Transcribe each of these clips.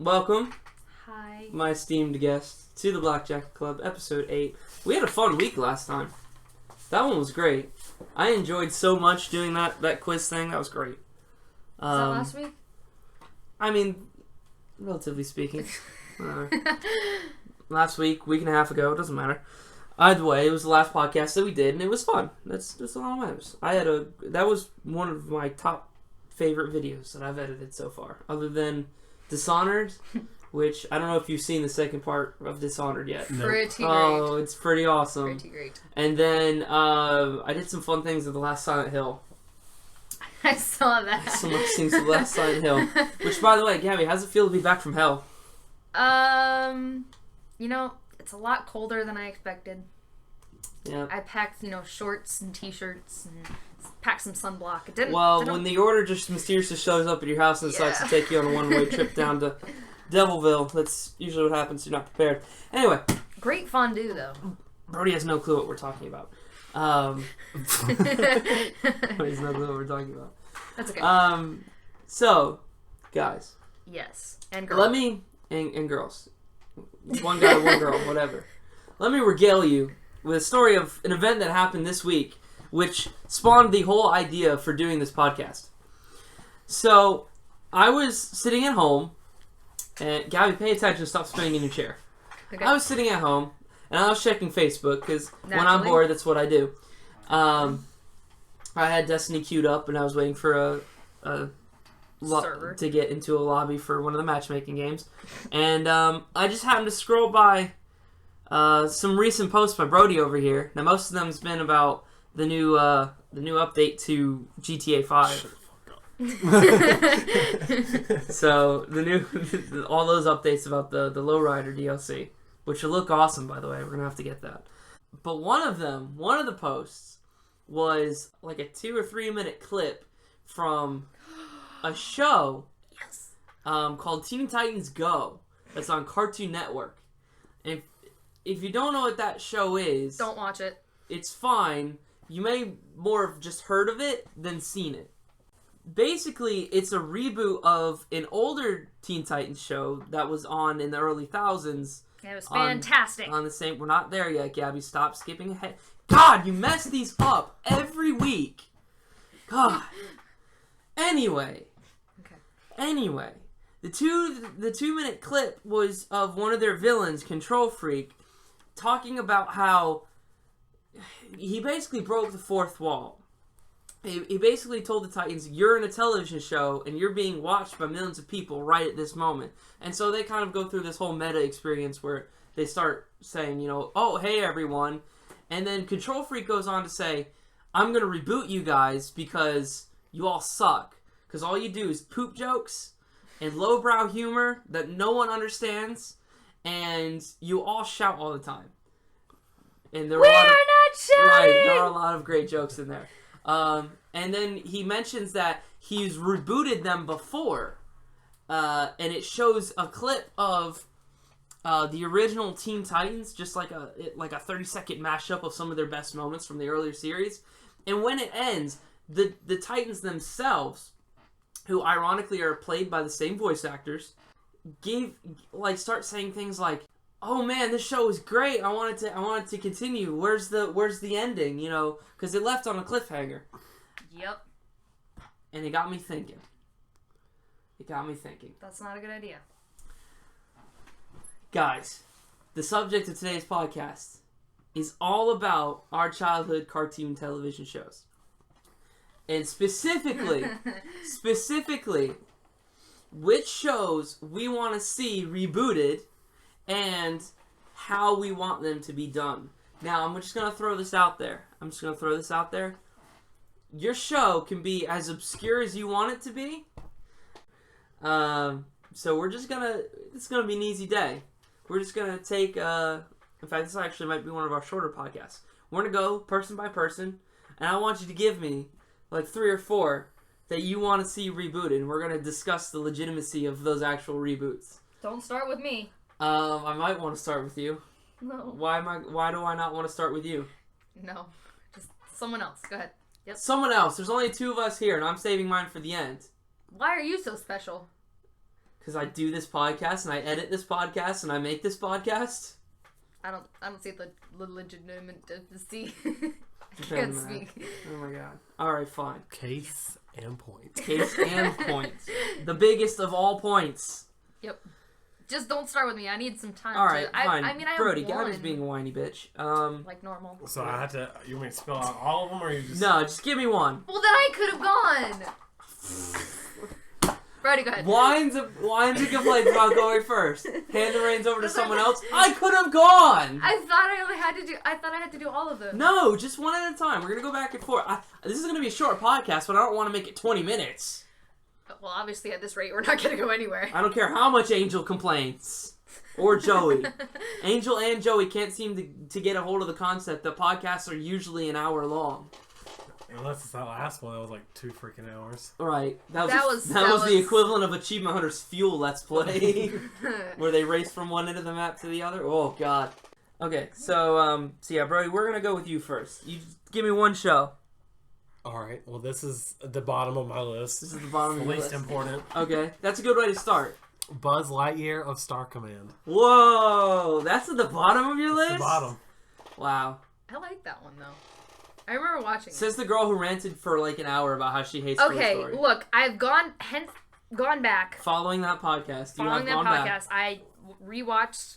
welcome. Hi. My esteemed guest to the Blackjack Club, episode 8. We had a fun week last time. That one was great. I enjoyed so much doing that quiz thing. That was great. Was that last week? I mean, relatively speaking. Last week and a half ago, it doesn't matter. Either way, it was the last podcast that we did, and it was fun. That's all that matters. That was one of my top favorite videos that I've edited so far, other than Dishonored, which I don't know if you've seen the second part of Dishonored yet. No. Pretty great. Oh, it's pretty awesome. Pretty great. And then I did some fun things at the last Silent Hill. I saw that. Some things at the last Silent Hill. Which, by the way, Gabie, how's it feel to be back from hell? It's a lot colder than I expected. Yeah. I packed, shorts and t-shirts and packed some sunblock. It didn't. When the order just mysteriously shows up at your house and decides to take you on a one-way trip down to Devilville, that's usually what happens. You're not prepared. Anyway. Great fondue, though. Brody has no clue what we're talking about. He has no clue what we're talking about. That's okay. So, guys. Yes. And girls. Let me... And girls. One guy, one girl, whatever. Let me regale you with a story of an event that happened this week, which spawned the whole idea for doing this podcast. So, I was sitting at home, and Gabie, pay attention, stop spinning in your chair. Okay. I was sitting at home, and I was checking Facebook, because when I'm bored, that's what I do. I had Destiny queued up, and I was waiting for to get into a lobby for one of the matchmaking games. And I just happened to scroll by some recent posts by Brody over here. Now, most of them has been about the new update to GTA 5. So all those updates about the Lowrider DLC, which will look awesome, by the way. We're gonna have to get that. But one of the posts was like a 2 or 3 minute clip from a show called Teen Titans Go that's on Cartoon Network. And if you don't know what that show is, don't watch it. It's fine. You may more have just heard of it than seen it. Basically, it's a reboot of an older Teen Titans show that was on in the early thousands. It was fantastic. On the same, we're not there yet, Gabie. Stop skipping ahead. God, you mess these up every week. God. Anyway, the 2 minute clip was of one of their villains, Control Freak, talking about how he basically broke the fourth wall. He basically told the Titans, you're in a television show and you're being watched by millions of people right at this moment. And so they kind of go through this whole meta experience where they start saying, oh, hey, everyone. And then Control Freak goes on to say, I'm going to reboot you guys because you all suck. Because all you do is poop jokes and lowbrow humor that no one understands. And you all shout all the time. And there are not shouting! Right, there are a lot of great jokes in there. And then he mentions that he's rebooted them before, and it shows a clip of the original Teen Titans, just like a 30-second mashup of some of their best moments from the earlier series. And when it ends, the Titans themselves, who ironically are played by the same voice actors, start saying things like, "Oh man, this show is great. I wanted to continue. Where's the ending? Because it left on a cliffhanger." Yep. And it got me thinking. That's not a good idea. Guys, the subject of today's podcast is all about our childhood cartoon television shows. And specifically, which shows we want to see rebooted and how we want them to be done. Now, I'm just going to throw this out there. Your show can be as obscure as you want it to be. So it's going to be an easy day. We're just going to take, in fact, this actually might be one of our shorter podcasts. We're going to go person by person, and I want you to give me like 3 or 4 that you want to see rebooted, and we're going to discuss the legitimacy of those actual reboots. Don't start with me. I might want to start with you. No. Why do I not want to start with you? No. Just someone else. Go ahead. Yep. Someone else. There's only 2 of us here, and I'm saving mine for the end. Why are you so special? Because I do this podcast and I edit this podcast and I make this podcast. I don't see the legitimacy. I Depending can't on speak. that. Oh my god. Alright, fine. Case and points. Case and points. The biggest of all points. Yep. Just don't start with me. I need some time. Alright, to... fine. I mean, I Brody, have one. Gabby's being a whiny bitch. Like normal. So I have to. You want me to spell out all of them, or you just? No, just give me one. Well, then I could have gone. Brody, go ahead. Whines and complaints about going first. Hand the reins over to someone else. I could have gone. I thought I had to do all of them. No, just one at a time. We're gonna go back and forth. This is gonna be a short podcast, but I don't want to make it 20 minutes. Well, obviously at this rate, we're not gonna go anywhere. I don't care how much Angel complains. Or Joey. Angel and Joey can't seem to get a hold of the concept that podcasts are usually an hour long. Unless it's that last one, that was like 2 freaking hours. Right. That was was the equivalent of Achievement Hunter's Fuel Let's Play. Where they race from one end of the map to the other. Oh, God. Okay, so yeah, Brody, we're going to go with you first. You just give me one show. Alright, well, this is at the bottom of my list. This is the bottom the of your least list. important. Okay, that's a good way to start. Buzz Lightyear of Star Command. Whoa, that's at the bottom of your list? The bottom. Wow. I like that one, though. I remember watching Says it. the girl who ranted for like an hour about how she hates Toy Okay, Story. look, I've gone back. Following that podcast, Following that podcast, I rewatched,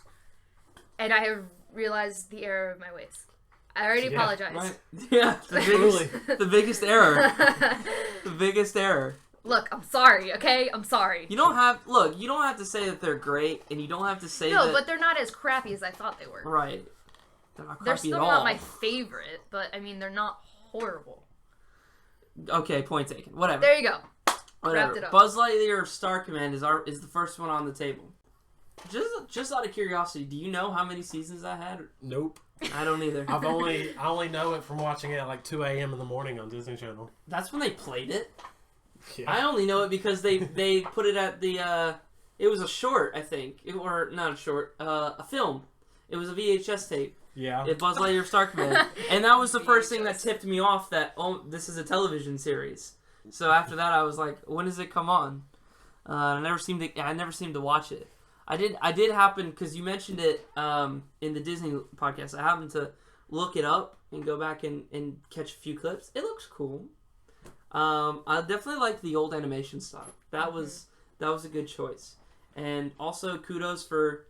and I have realized the error of my ways. I already apologize. Right? Yeah, the biggest error. The biggest error. Look, I'm sorry, okay? I'm sorry. You don't have to say that they're great, and you don't have to say No, that... but they're not as crappy as I thought they were. Right. They're not They're crappy still at all. not my favorite, but I mean, they're not horrible. Okay, point taken. Whatever. There you go. Whatever. Wrapped it up. Buzz Lightyear of Star Command is the first one on the table. Just out of curiosity, do you know how many seasons that had? Nope. I don't either. I only know it from watching it at like 2 a.m. in the morning on Disney Channel. That's when they played it. Yeah. I only know it because they put it at the it was a short, I think, or not a short, a film. It was a VHS tape. Yeah. It Buzz Lightyear of Star Command, and that was the first thing that tipped me off that this is a television series. So after that, I was like, when does it come on? I never seemed to watch it. I did happen because you mentioned it in the Disney podcast. I happened to look it up and go back and catch a few clips. It looks cool. I definitely liked the old animation style. That was a good choice. And also kudos for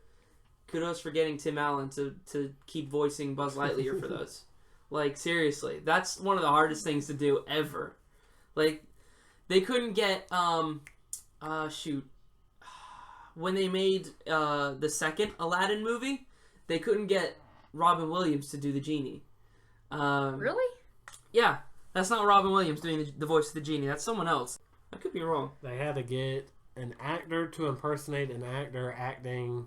getting Tim Allen to keep voicing Buzz Lightyear for those. Like, seriously, that's one of the hardest things to do ever. Like, they couldn't get when they made the second Aladdin movie, they couldn't get Robin Williams to do the genie. Really? Yeah, that's not Robin Williams doing the voice of the genie. That's someone else. I could be wrong. They had to get an actor to impersonate an actor acting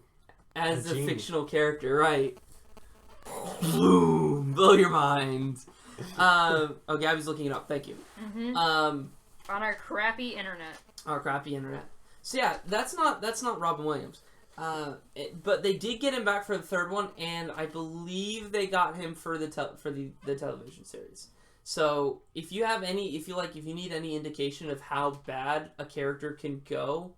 As a genie. fictional character, right? Boom! Blow your mind. Gabby's looking it up. Thank you. Mm-hmm. On On our crappy internet. our crappy internet. So yeah, that's not Robin Williams. But they did get him back for the third one, and I believe they got him for the television series. So if you need any indication of how bad a character can go,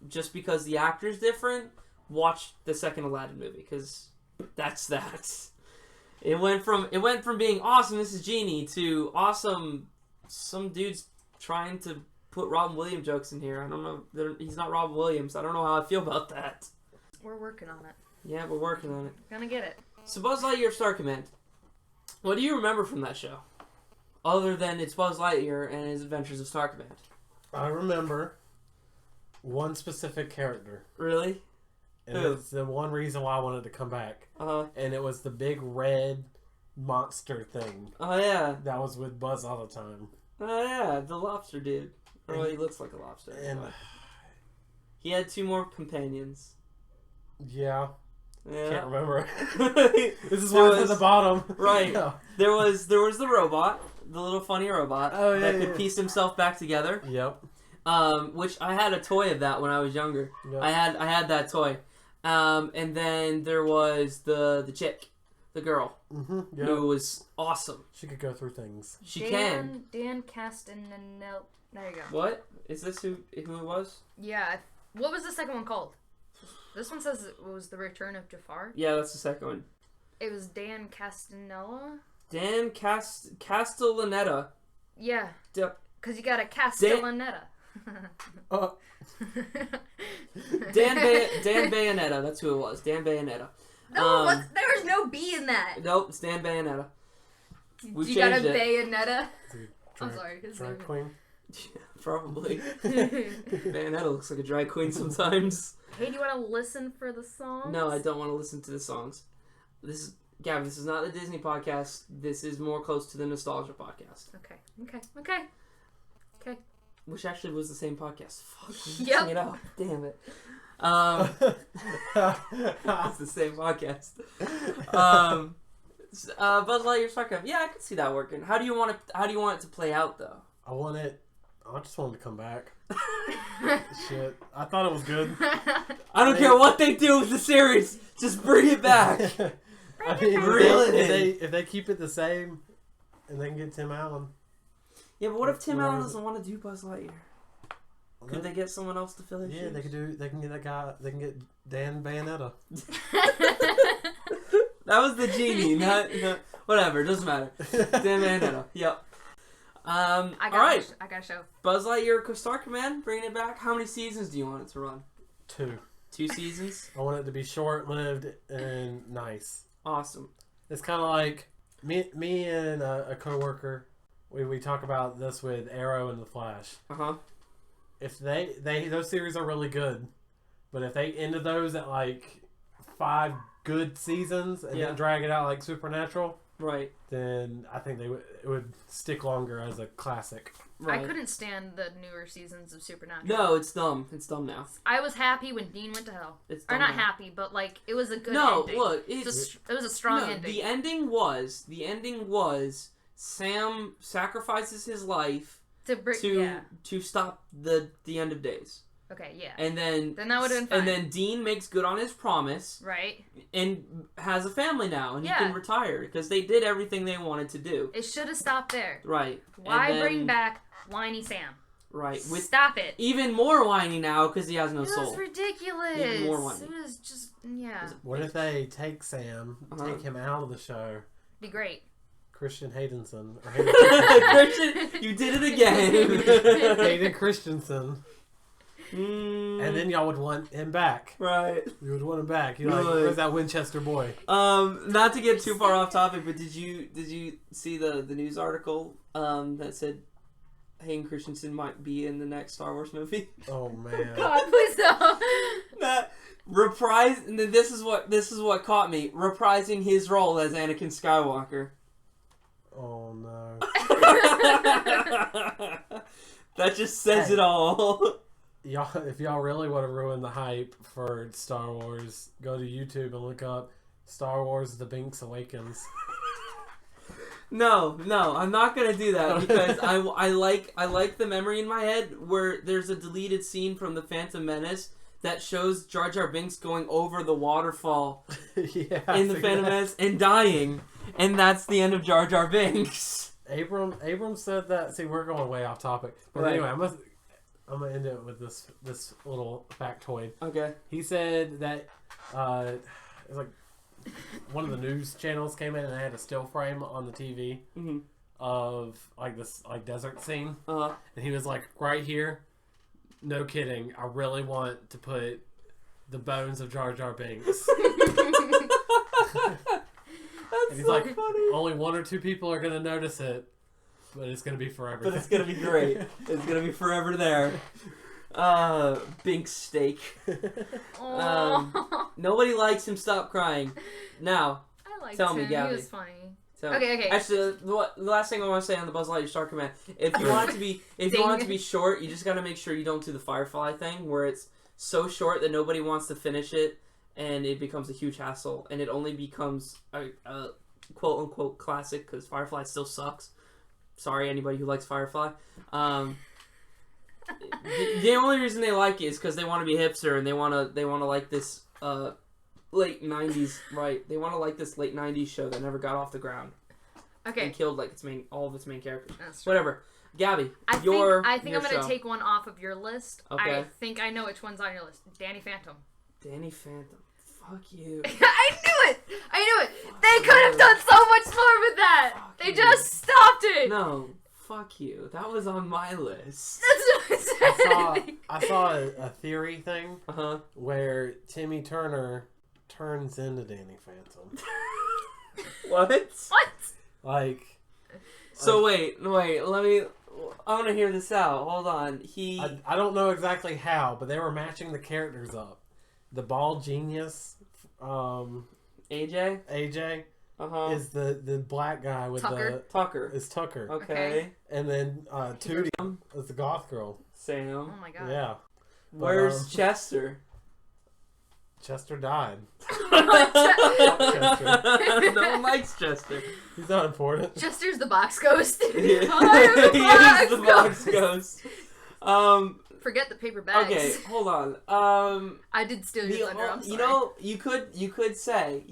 just because the actor's different, watch the second Aladdin movie, because that's that. It went from being awesome, this is Genie, to awesome, some dude's trying to put Robin Williams jokes in here. I don't know. He's not Robin Williams. I don't know how I feel about that. We're working on it. Yeah, we're working on it. Gonna get it. So Buzz Lightyear of Star Command. What do you remember from that show? Other than it's Buzz Lightyear and his adventures of Star Command. I remember one specific character. Really? And Who? it's the one reason why I wanted to come back. Uh-huh. And it was the big red monster thing Oh, yeah. that was with Buzz all the time. Oh, yeah. The lobster dude. Well, he looks like a lobster. And but he had 2 more companions. yeah, Yeah. can't remember. This This is why it's at the bottom. Right. Yeah. There was the robot, the little funny robot Oh, yeah, that could yeah. piece himself back together. Yep. Which I had a toy of that when I was younger. Yep. I had that toy. And then there was the chick, the girl, Mm-hmm. Yep. who was awesome. She could go through things. She can. Dan Castanel. There you go. What? Is this who it was? Yeah, What was the second one called? This one says it was The Return of Jafar. Yeah, that's the second one. It was Dan Castellaneta. Dan Castellaneta. Yeah. Yep. Because you got a Castellaneta. Dan Bayonetta. That's who it was. Dan Bayonetta. No, there was no B in that. Nope, it's Dan Bayonetta. You got a Bayonetta? I'm sorry. Drag queen? Yeah, probably. Bayonetta looks like a drag queen sometimes. Hey, do you want to listen for the songs? No, I don't want to listen to the songs. Gabby, this is not the Disney podcast. This is more close to the nostalgia podcast. Okay. Which actually was the same podcast. Fuck, I'm Yep. mixing it up. Damn it. It's the same podcast. Buzz Lightyear StarCraft. Yeah, I could see that working. How do you want it to play out though? I just want it to come back. Shit. I thought it was good. I don't care what they do with the series. Just bring it back. I mean, Really? if they keep it the same and they can get Tim Allen. Yeah, but what if Tim Allen doesn't want to do Buzz Lightyear? Well, Could they get someone else to fill his shoes? they can get that guy. They can get Dan Bayonetta. That was the genie, not whatever. Doesn't matter. Dan Bayonetta. Yep. All right. I got a show. Buzz Lightyear Star Command, bringing it back. How many seasons do you want it to run? 2. 2 seasons? I want it to be short-lived and nice. Awesome. It's kind of like me and a coworker. We talk about this with Arrow and the Flash. If those series are really good, but if they ended those at like 5 good seasons and then drag it out like Supernatural, right? Then I think it would stick longer as a classic. Right. I couldn't stand the newer seasons of Supernatural. No, it's dumb. It's dumb now. I was happy when Dean went to hell. It's dumb or not now. Happy, but like it was a good ending. No, look, it was a strong ending. The ending was Sam sacrifices his life to stop the end of days. Okay, yeah. And then that would have been fine. And then Dean makes good on his promise. Right. And has a family now, and he can retire because they did everything they wanted to do. It should have stopped there. Right. Why bring back whiny Sam? Right. Stop it. Even more whiny now because he has no soul. It was ridiculous. Even more whiny. It was just What if they take Sam, take him out of the show? Be great. Christian Haydenson. Christian, you did it again. Hayden Christensen. And then y'all would want him back. Right. You would want him back. You're like, where's that Winchester boy? Not to get too far off topic, but did you see the news article that said Hayden Christensen might be in the next Star Wars movie? Oh man. God, please don't. Reprise, and then this is what caught me. Reprising his role as Anakin Skywalker. Oh no. That just says it all. Y'all, if y'all really want to ruin the hype for Star Wars, go to YouTube and look up Star Wars: The Binks Awakens. No, I'm not gonna do that because I like the memory in my head where there's a deleted scene from The Phantom Menace that shows Jar Jar Binks going over the waterfall in The Phantom Menace and dying, and that's the end of Jar Jar Binks. Abram said that. See, we're going way off topic, but anyway, I'm gonna end it with this little factoid. Okay. He said that it was like one of the news channels came in and they had a still frame on the TV of like this like desert scene, and he was like, right here, no kidding, I really want to put the bones of Jar Jar Binks. And he's so like, funny. only 1 or 2 people are gonna notice it. But it's gonna be forever. But it's gonna be great. It's gonna be forever there. Bink steak. Nobody likes him. Stop crying. Now, I liked tell him. me, Gabby. He was funny. Okay. Actually, the last thing I want to say on the Buzz Lightyear Star Command: if you want it to be short, you just got to make sure you don't do the Firefly thing, where it's so short that nobody wants to finish it, and it becomes a huge hassle, and it only becomes a quote unquote classic because Firefly still sucks. Sorry, anybody who likes Firefly. The only reason they like it is because they want to be hipster and they want to like this late 90s, right? They want to like this late 90s show that never got off the ground. Okay. And killed like all of its main characters. That's true. Whatever. Gabby, I think I'm going to take one off of your list. Okay. I think I know which one's on your list. Danny Phantom. Danny Phantom. Fuck you. I knew it! They could have done so much more with that! Fuck They you. just stopped it! No. Fuck you. That was on my list. That's what I said. I saw a theory thing Uh-huh. where Timmy Turner turns into Danny Phantom. What? What? Like... So wait, let me... I want to hear this out. Hold on. I don't know exactly how, but they were matching the characters up. The bald genius, AJ? AJ, Uh-huh. is the black guy with Tucker. Tucker. is Tucker. Okay. And then Tootie is the goth girl. Sam. Oh my god. Yeah. Where's Chester? Chester died. No one likes Chester. He's not important. Chester's the box ghost. Yeah. I am the He box is the box ghost. Forget the paper bags. Okay, hold on. I did steal your thunder. I'm sorry. You know, you could say,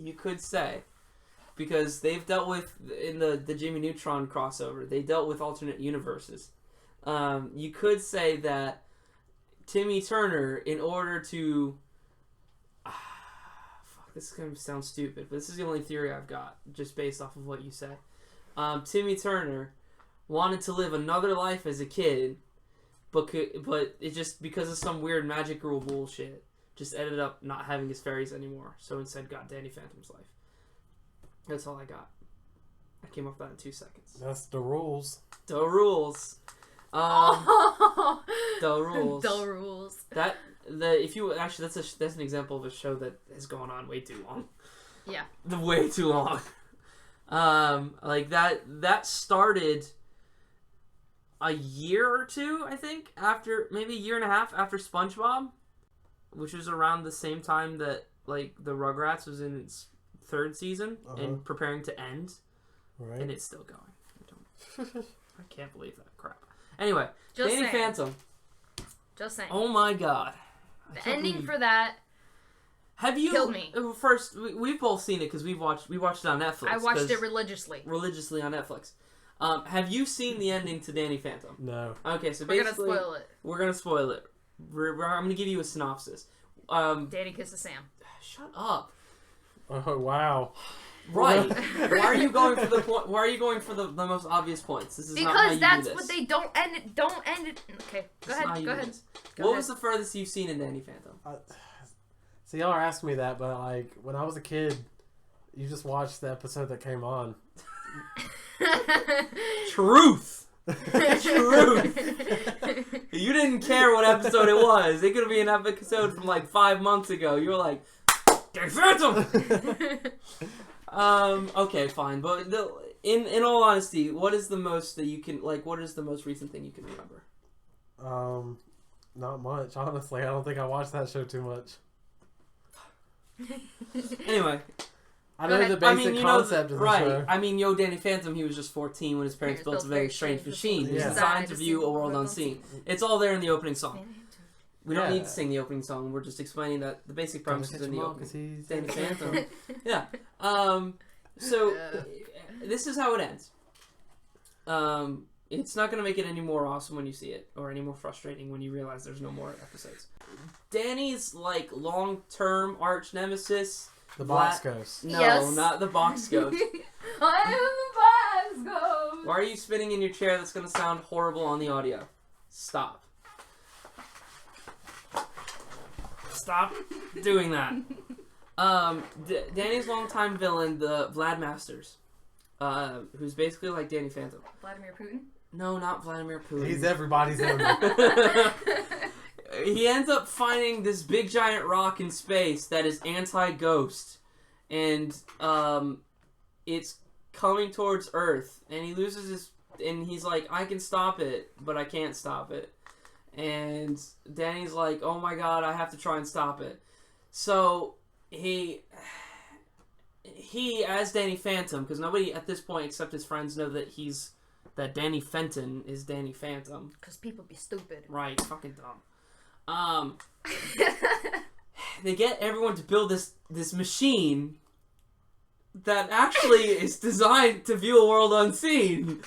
because they've dealt with in the Jimmy Neutron crossover, they dealt with alternate universes. You could say that Timmy Turner, in order to, this is gonna sound stupid, but this is the only theory I've got, just based off of what you said. Timmy Turner wanted to live another life as a kid. But it just, because of some weird magic rule bullshit, just ended up not having his fairies anymore. So instead got Danny Phantom's life. That's all I got. I came up with that in 2 seconds. That's the rules. The rules. The rules. The rules. That's an example of a show that has gone on way too long. Yeah. Way too long. Like that started a year or two, I think, after, maybe a year and a half after SpongeBob, which was around the same time that, like, the Rugrats was in its 3rd season and preparing to end. Right. And it's still going. I can't believe that crap. Anyway, Just Danny saying. Phantom. Just saying. Oh my god. The ending for that killed me. First, we've both seen it because we watched it on Netflix. I watched it religiously. Religiously on Netflix. Have you seen the ending to Danny Phantom? No. Okay, so We're basically... gonna spoil it. We're gonna spoil it. I'm gonna give you a synopsis. Danny kisses Sam. Shut up. Oh, wow. Right. Why are you going for the point? Why are you going for the most obvious points? This is not how you Because that's do this. what they don't end it. Okay, go ahead. What was the furthest you've seen in Danny Phantom? See, y'all are asking me that, but like when I was a kid, you just watched the episode that came on. Truth. Truth. You didn't care what episode it was. It could be an episode from like 5 months ago. You were like, Danny Phantom. Okay, fine. But in all honesty, what is the most that you can, like, what is the most recent thing you can remember? Not much, honestly. I don't think I watched that show too much. Anyway. I know the basic concept of the show. I mean, Danny Phantom, he was just 14 when his parents built a very strange machine. It was designed to view a world unseen. It's all there in the opening song. We don't need to sing the opening song. We're just explaining that the basic premise is in the opening. Danny Phantom. Yeah. So, this is how it ends. It's not going to make it any more awesome when you see it, or any more frustrating when you realize there's no more episodes. Danny's, like, long-term arch nemesis... The box ghost. No, yes. Not the box ghost. I am the box ghost. Why are you spinning in your chair? That's going to sound horrible on the audio. Stop. Stop doing that. Danny's longtime villain, the Vlad Masters, who's basically like Danny Phantom. Vladimir Putin? No, not Vladimir Putin. He's everybody's enemy. He ends up finding this big giant rock in space that is anti-ghost, and it's coming towards Earth, and he loses his, and he's like, I can stop it, but I can't stop it. And Danny's like, oh my god, I have to try and stop it. So he as Danny Phantom, because nobody at this point except his friends know that Danny Fenton is Danny Phantom. Because people be stupid. Right, fucking dumb. They get everyone to build this machine that actually is designed to view a world unseen.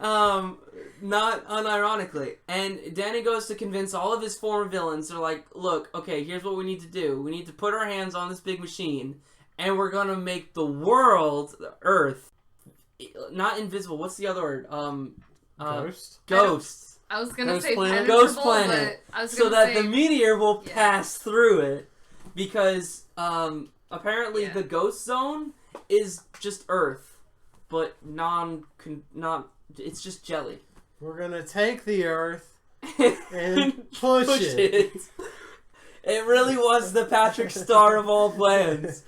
Not unironically. And Danny goes to convince all of his former villains. They're like, look, okay, here's what we need to do. We need to put our hands on this big machine, and we're gonna make the world, the Earth, not invisible. What's the other word? Ghosts. I was gonna Ghost say planet. Ghost planet. But I was So gonna that say, the meteor will pass through it. Because, apparently the ghost zone is just Earth. But it's just jelly. We're gonna take the Earth and push it. It really was the Patrick Star of all plans.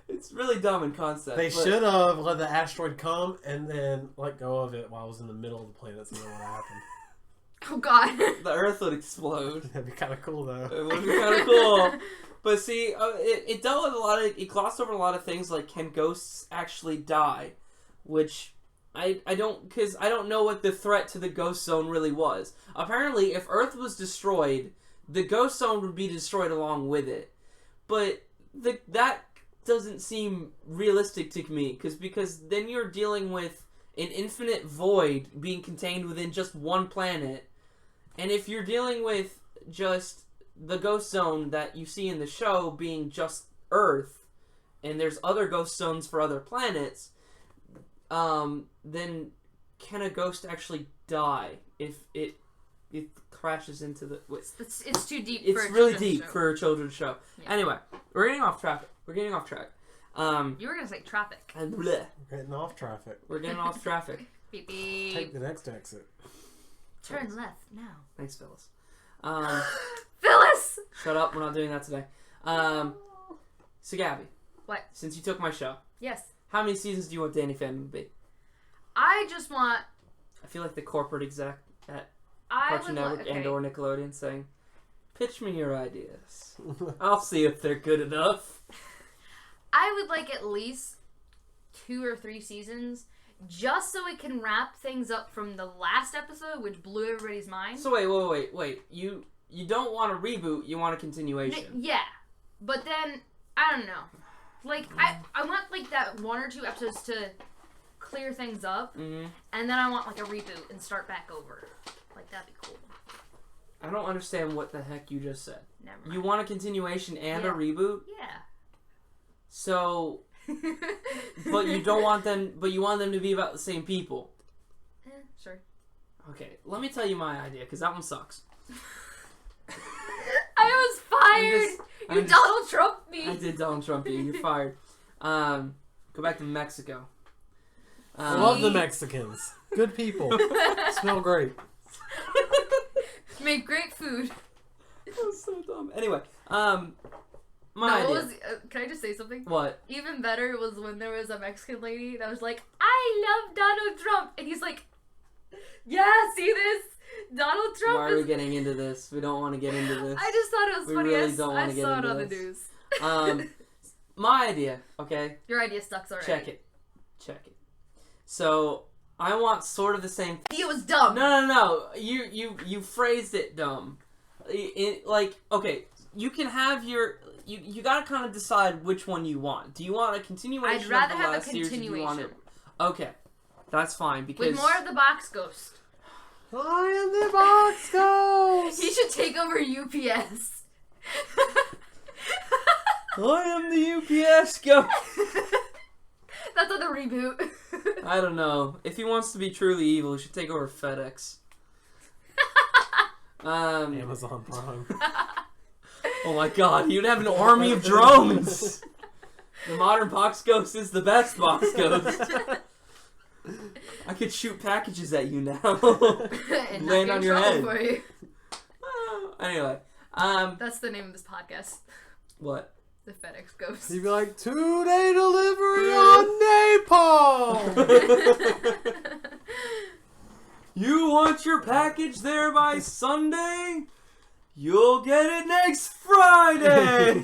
It's really dumb in concept. They should have let the asteroid come and then let go of it while it was in the middle of the planet, so you know what happened. Oh God. The Earth would explode. That'd be kind of cool, though. It would be kind of cool. But see, it dealt with a lot of... It glossed over a lot of things like, can ghosts actually die? Which I don't... Because I don't know what the threat to the ghost zone really was. Apparently, if Earth was destroyed, the ghost zone would be destroyed along with it. But that doesn't seem realistic to me. Because then you're dealing with an infinite void being contained within just one planet. And if you're dealing with just the ghost zone that you see in the show being just Earth, and there's other ghost zones for other planets, then can a ghost actually die if it crashes into the... It's too deep. It's really deep for a children's show. Yeah. Anyway, we're getting off track. You were gonna say traffic. We're getting off traffic. We're getting off traffic. Beep beep. Take the next exit. Turn left now. Thanks, Phyllis. Phyllis! Shut up, we're not doing that today. So Gabie. What? Since you took my show. Yes. How many seasons do you want Danny Phantom to be? I just want... I feel like the corporate exec at Cartoon Network and or Nickelodeon saying, pitch me your ideas. I'll see if they're good enough. I would like at least 2 or 3 seasons, just so it can wrap things up from the last episode, which blew everybody's mind. So wait. You don't want a reboot, you want a continuation. Yeah. But then, I don't know. Like, I want, like, that 1 or 2 episodes to clear things up, and then I want, like, a reboot and start back over. Like, that'd be cool. I don't understand what the heck you just said. Never mind. You want a continuation and a reboot? Yeah. So... but you don't want them. But you want them to be about the same people. Sure. Okay, let me tell you my idea because that one sucks. I was fired. You Donald Trump me. I did Donald Trump you. You're fired. Go back to Mexico. I love the Mexicans. Good people. Smell great. Make great food. That was so dumb. Anyway, my idea. Can I just say something? What? Even better was when there was a Mexican lady that was like, I love Donald Trump. And he's like, yeah, see this? Donald Trump Why are we getting into this? We don't want to get into this. I just thought it was funny. Really don't want to get saw into it on this. the news. My idea, okay? Your idea sucks already. Check it. So, I want sort of the same... It was dumb. No. You phrased it dumb. Okay, you can have your... You gotta kind of decide which one you want. Do you want a continuation I'd rather of the have last a series, or do you want continuation. Okay, that's fine, because... With more of the box ghost. I am the box ghost! He should take over UPS. I am the UPS ghost! That's on the reboot. I don't know. If he wants to be truly evil, he should take over FedEx. Amazon Prime. Oh my god, you'd have an army of drones! The modern box ghost is the best box ghost. I could shoot packages at you now. And land on your head. For you. Anyway, that's the name of this podcast. What? The FedEx Ghost. You'd be like, 2-day delivery on napalm! You want your package there by Sunday? You'll get it next Friday!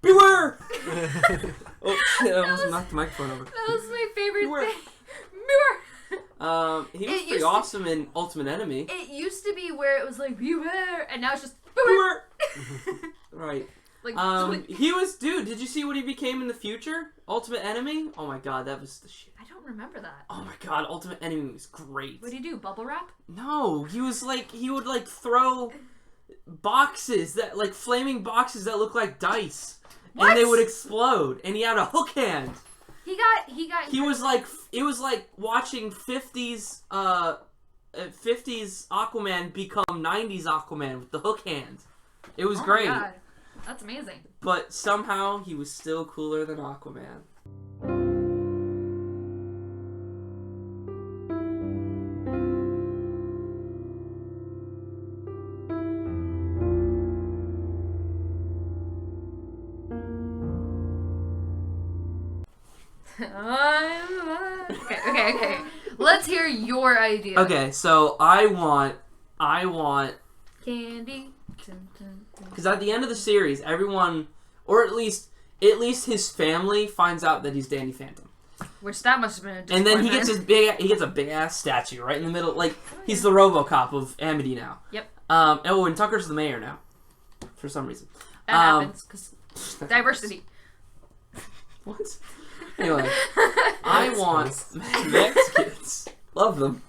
Beware! Oh shit, I almost knocked the microphone over. That was my favorite Beware. thing. Beware! He was pretty awesome in Ultimate Enemy. It used to be where it was like, beware, and now it's just, Beware! Right. He was, dude, did you see what he became in the future? Ultimate Enemy? Oh my god, that was the shit. I don't remember that. Oh my god, Ultimate Enemy was great. What did he do? Bubble wrap? No, he was like, he would like throw boxes that, like flaming boxes that look like dice. What? And they would explode. And he had a hook hand. He was like, it was like watching 50s Aquaman become 90s Aquaman with the hook hand. It was great. My God. That's amazing. But somehow he was still cooler than Aquaman. Okay. Let's hear your idea. Okay, so I want candy. Because at the end of the series, everyone, or at least his family, finds out that he's Danny Phantom. Which that must have been a And then disappointment. he gets a big ass statue right in the middle. Like he's the RoboCop of Amity now. Yep. And Tucker's the mayor now, for some reason. That happens because diversity. What? Anyway, I want Mexicans. Love them.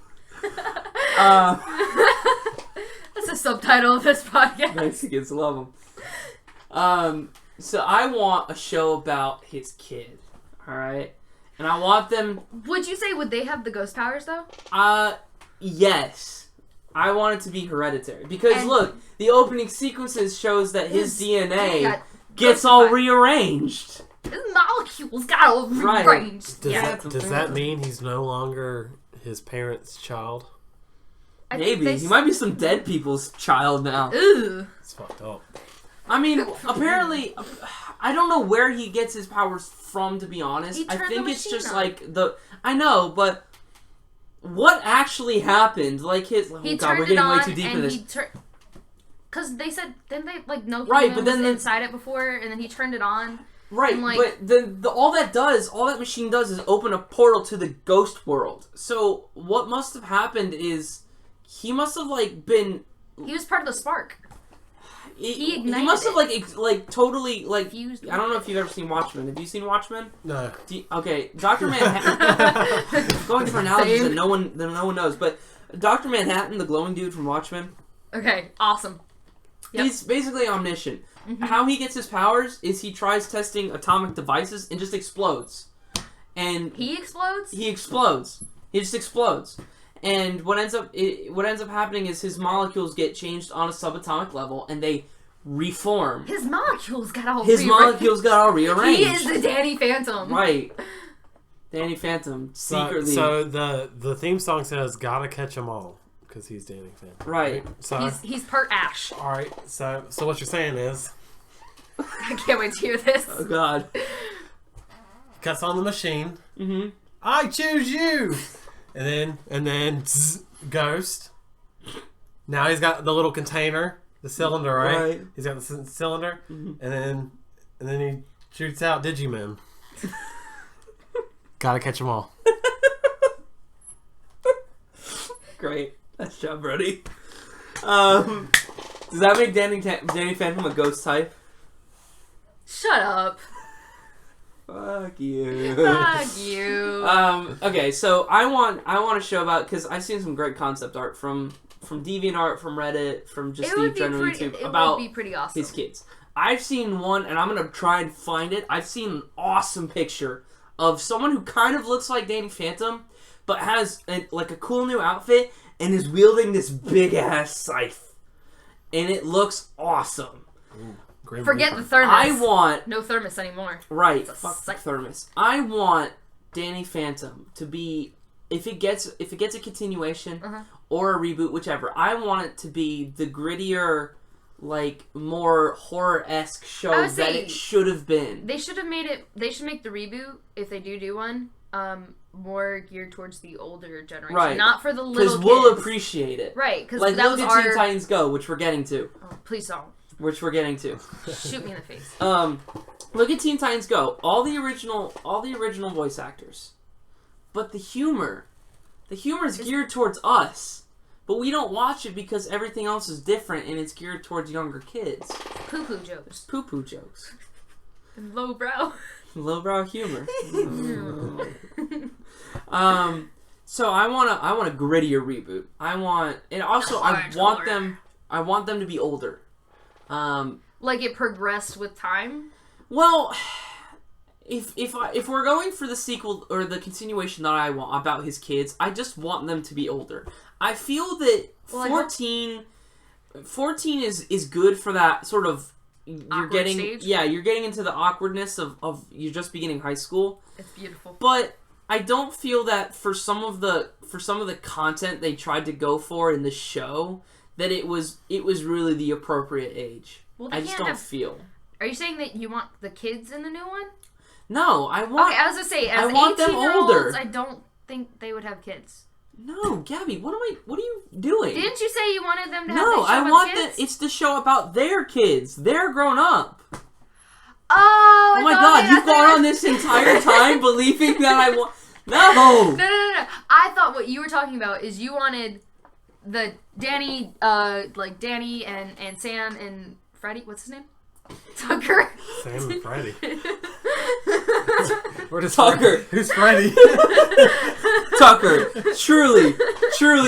That's the subtitle of this podcast. Mexicans love them. So I want a show about his kid. All right, and I want them. Would they have the ghost powers though? Yes. I want it to be hereditary because look, the opening sequences shows that his DNA gets all rearranged. His molecules got all rearranged. Does that mean he's no longer his parents' child? Maybe. He might be some dead people's child now. Ew. It's fucked up. I mean, apparently, I don't know where he gets his powers from, to be honest. I think it's just on. like I know, but what actually happened? Like his... Oh god, we're getting way too deep into this. Because they said, didn't they, like, no right, but then inside it before, and then he turned it on? Right, and, like, but all that machine does is open a portal to the ghost world. So what must have happened is he must have like been. He was part of the spark. He ignited. He must have like totally like. Fused I don't know if you've ever seen Watchmen. Have you seen Watchmen? No. Okay, Dr. Manhattan. Going for analogies that no one knows, but Dr. Manhattan, the glowing dude from Watchmen. Okay, awesome. Yep. He's basically omniscient. Mm-hmm. How he gets his powers is he tries testing atomic devices and just explodes. And he explodes? He explodes. He just explodes. And what ends up happening is his molecules get changed on a subatomic level and they reform. His molecules got all rearranged. He is the Danny Phantom. Right. Danny Phantom secretly. So the theme song says "Gotta catch 'em all" because he's Danny Phantom. Right. So he's part Ash. All right. So what you're saying is, I can't wait to hear this. Oh God. Cuts on the machine. Mm-hmm. I choose you. And then zzz, ghost. Now he's got the little container, the cylinder, right? He's got the cylinder, and then he shoots out Digimon. Gotta catch them all. Great, nice job, Brody. Does that make Danny Phantom a ghost type? Shut up. Fuck you. Fuck you. Okay, so I want a show about, because I've seen some great concept art from DeviantArt, from Reddit, from just the general YouTube about would be pretty awesome. his kids. I've seen one, and I'm gonna try and find it. I've seen an awesome picture of someone who kind of looks like Danny Phantom, but has a cool new outfit and is wielding this big ass scythe, and it looks awesome. Ooh. Forget the thermos. I want... No thermos anymore. Right. Fuck the thermos. I want Danny Phantom to be... If it gets a continuation or a reboot, whichever, I want it to be the grittier, like, more horror-esque show that it should have been. They should have made it... They should make the reboot, if they do one, more geared towards the older generation. Right. Not for the little kids. Because we'll appreciate it. Right. Because like, that was our... Teen Titans Go, which we're getting to. Oh, please don't. Which we're getting to. Shoot me in the face. Look at Teen Titans Go. All the original voice actors. But the humor is geared towards us. But we don't watch it because everything else is different and it's geared towards younger kids. Poo-poo jokes. Poo-poo jokes. And lowbrow. Lowbrow humor. So I want a grittier reboot. I want them to be older. Like it progressed with time? Well, if we're going for the sequel or the continuation that I want about his kids, I just want them to be older. I feel that 14 is good for that sort of you're getting stage? Yeah, you're getting into the awkwardness of you're just beginning high school. It's beautiful. But I don't feel that for some of the content they tried to go for in the show that it was really the appropriate age. Well, I just don't feel. Are you saying that you want the kids in the new one? No, I want. Okay, I was gonna say, as I want them 18-year-olds, older. I don't think they would have kids. No, Gabie, what are you doing? Didn't you say you wanted them to have No, the show I about want kids? it's the show about their kids. They're grown up. Oh my God, you've gone on this entire time believing that I want. No. No. I thought what you were talking about is you wanted the Danny, Danny and Sam and Freddie. What's his name? Tucker. Sam and Freddie. Tucker. Who's Freddie? Tucker. Truly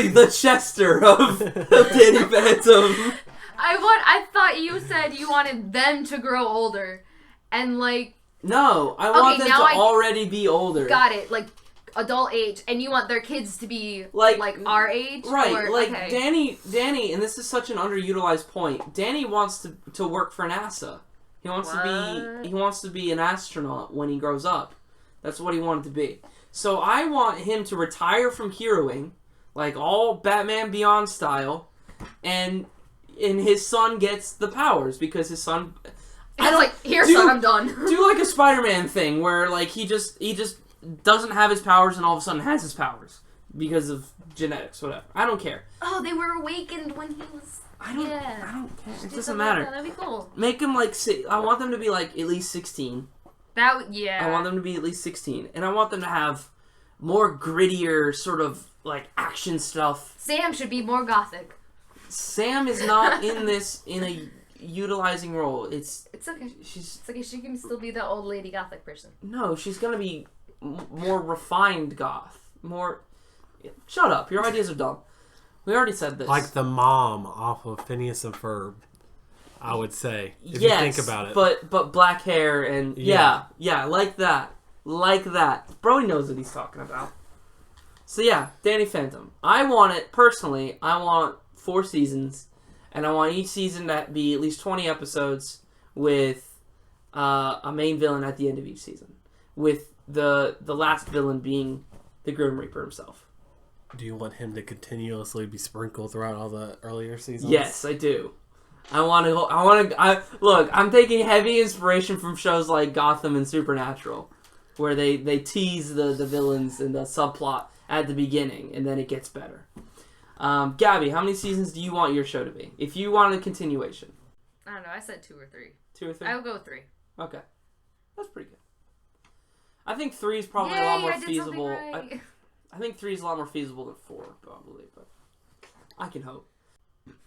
the Chester of Danny Phantom. I thought you said you wanted them to grow older, and No, I want them to already be older. Got it, adult age, and you want their kids to be like our age, right? Okay. Danny, and this is such an underutilized point. Danny wants to work for NASA. He wants to be an astronaut when he grows up. That's what he wanted to be. So I want him to retire from heroing, like all Batman Beyond style, and his son gets the powers because his son. Son, I'm done. Do like a Spider-Man thing where he just doesn't have his powers and all of a sudden has his powers because of genetics, whatever. I don't care. Oh, they were awakened when he was. I don't care. It doesn't matter. That'd be cool. Make them I want them to be at least 16. I want them to be at least 16, and I want them to have more grittier sort of action stuff. Sam should be more gothic. Sam is not in a utilizing role. It's okay. It's okay. She can still be the old lady gothic person. No, she's gonna be more refined goth. More. Shut up. Your ideas are dumb. We already said this. Like the mom off of Phineas and Ferb, I would say. If yes, you think about it. But black hair and yeah, like that. Brody knows what he's talking about. So yeah, Danny Phantom. I want 4 seasons, and I want each season to be at least 20 episodes with a main villain at the end of each season, with the last villain being the Grim Reaper himself. Do you want him to continuously be sprinkled throughout all the earlier seasons? Yes, I do. Look, I'm taking heavy inspiration from shows like Gotham and Supernatural, where they tease the villains and the subplot at the beginning, and then it gets better. Gabie, how many seasons do you want your show to be? If you wanted a continuation. I don't know, I said 2 or 3. 2 or 3? I would go with 3. Okay. That's pretty good. I think 3 is probably a lot more feasible. Right. I think 3 is a lot more feasible than 4, probably, but I can hope.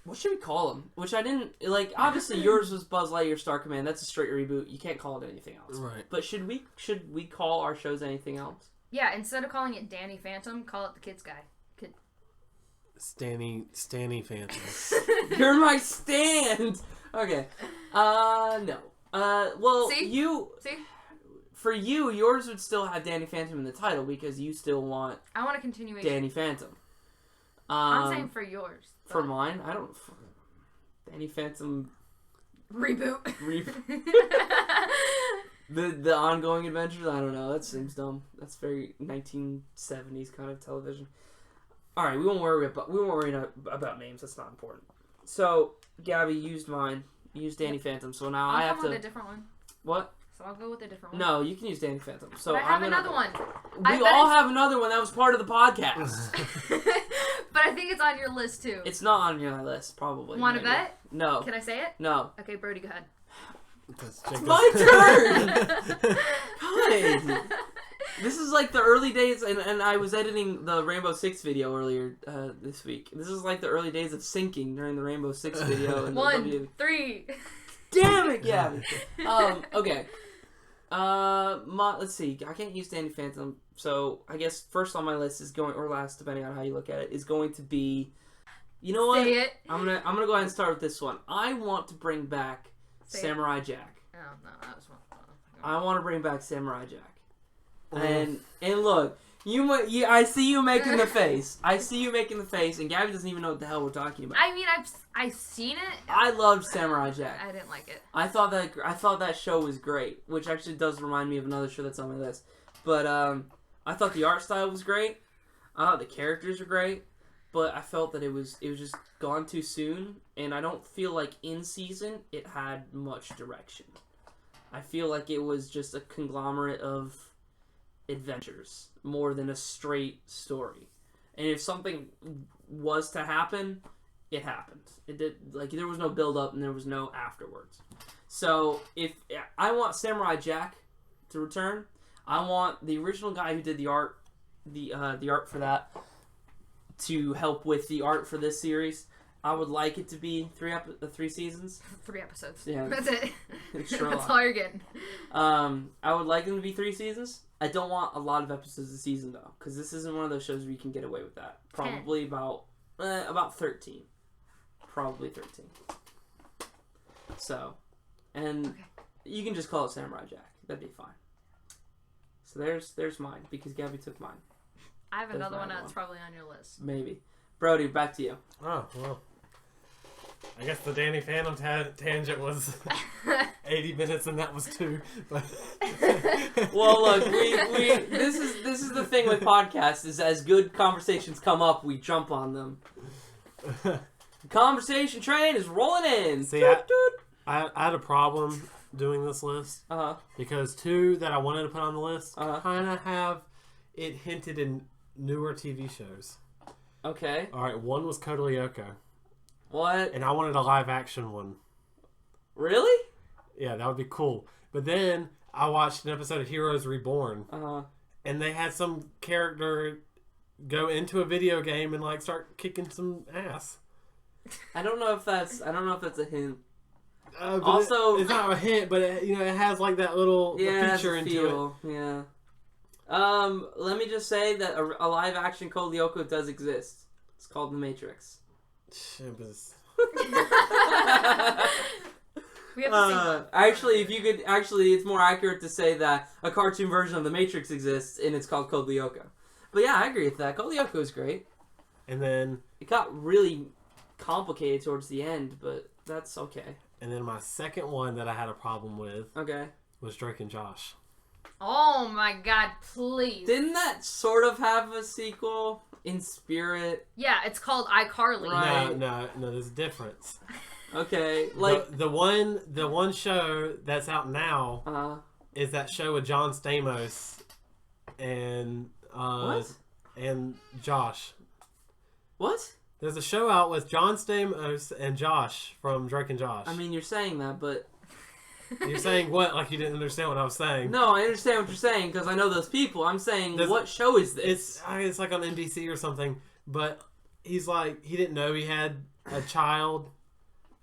What should we call them? Which I didn't, obviously yours was Buzz Lightyear Star Command. That's a straight reboot. You can't call it anything else. Right. But should we call our shows anything else? Yeah, instead of calling it Danny Phantom, call it the Kids Guy. Stanny Phantom. You're my stand! Okay. No. Well, See? For you, yours would still have Danny Phantom in the title because you still want... I want a continuation. Danny Phantom. I'm saying for yours. For mine, I don't... Danny Phantom... Reboot. The ongoing adventures, I don't know. That seems dumb. That's very 1970s kind of television. All right, we won't worry about names. That's not important. So, Gabie used mine. You used Danny Phantom. So now I have to... with a different one. What? So I'll go with a different one. No, you can use Danny Phantom. So but I have another one. We all have another one that was part of the podcast. But I think it's on your list too. It's not on your list, probably. Want to bet? No. Can I say it? No. Okay, Brody, go ahead. It's my turn! God. This is like the early days, and I was editing the Rainbow Six video earlier this week. This is like the early days of syncing during the Rainbow Six video. And 1, 3. Damn it, Gabie. Okay. Let's see. I can't use Danny Phantom, so I guess first on my list is going, or last, depending on how you look at it, is going to be. You know what? Say it. I'm gonna go ahead and start with this one. I want to bring back Samurai Jack. Oh no, that was one. I want to bring back Samurai Jack. And look, I see you making the face. I see you making the face, and Gabie doesn't even know what the hell we're talking about. I mean, I've seen it. I loved Samurai Jack. I didn't like it. I thought that show was great, which actually does remind me of another show that's on my list. But I thought the art style was great. I thought the characters were great, but I felt that it was just gone too soon, and I don't feel like in season it had much direction. I feel like it was just a conglomerate of adventures more than a straight story. And if something was to happen, it happened. It did, like, there was no build up and there was no afterwards. So if I want Samurai Jack to return, I want the original guy who did the art for that to help with the art for this series. I would like it to be 3 seasons. 3 episodes. Yeah. That's it. Sure. That's all you're getting. I would like them to be 3 seasons. I don't want a lot of episodes a season though, because this isn't one of those shows where you can get away with that. Probably 10. about 13. Probably 13. So, and you can just call it Samurai Jack. That'd be fine. So there's mine, because Gabie took mine. I have another one that's probably on your list. Maybe. Brody, back to you. Oh, well. I guess the Danny Phantom tangent was 80 minutes and that was 2. But well, look, we this is the thing with podcasts, is as good conversations come up, we jump on them. The conversation train is rolling in. See, I had a problem doing this list. Because 2 that I wanted to put on the list kind of have it hinted in newer TV shows. Okay. Alright, one was Code Lyoko. What? And I wanted a live action one. Really? Yeah, that would be cool. But then I watched an episode of Heroes Reborn. And they had some character go into a video game and like start kicking some ass. I don't know if that's a hint. Also, it's not a hint, but it has like that little feature into it. Yeah. Let me just say that a live action Code Lyoko does exist. It's called The Matrix. We have to actually, it's more accurate to say that a cartoon version of The Matrix exists, and it's called Code Lyoko. But yeah, I agree with that. Code Lyoko is great. And then it got really complicated towards the end, but that's okay. And then my second one that I had a problem with was Drake and Josh. Oh my god, please. Didn't that sort of have a sequel in spirit? Yeah, it's called iCarly. Right. No, there's a difference. Okay, like the one show that's out now is that show with John Stamos and and Josh. What? There's a show out with John Stamos and Josh from Drake and Josh. I mean, you're saying that, but you're saying what? Like you didn't understand what I was saying? No, I understand what you're saying because I know those people. I'm saying, what show is this? It's like on NBC or something. But he's like, he didn't know he had a child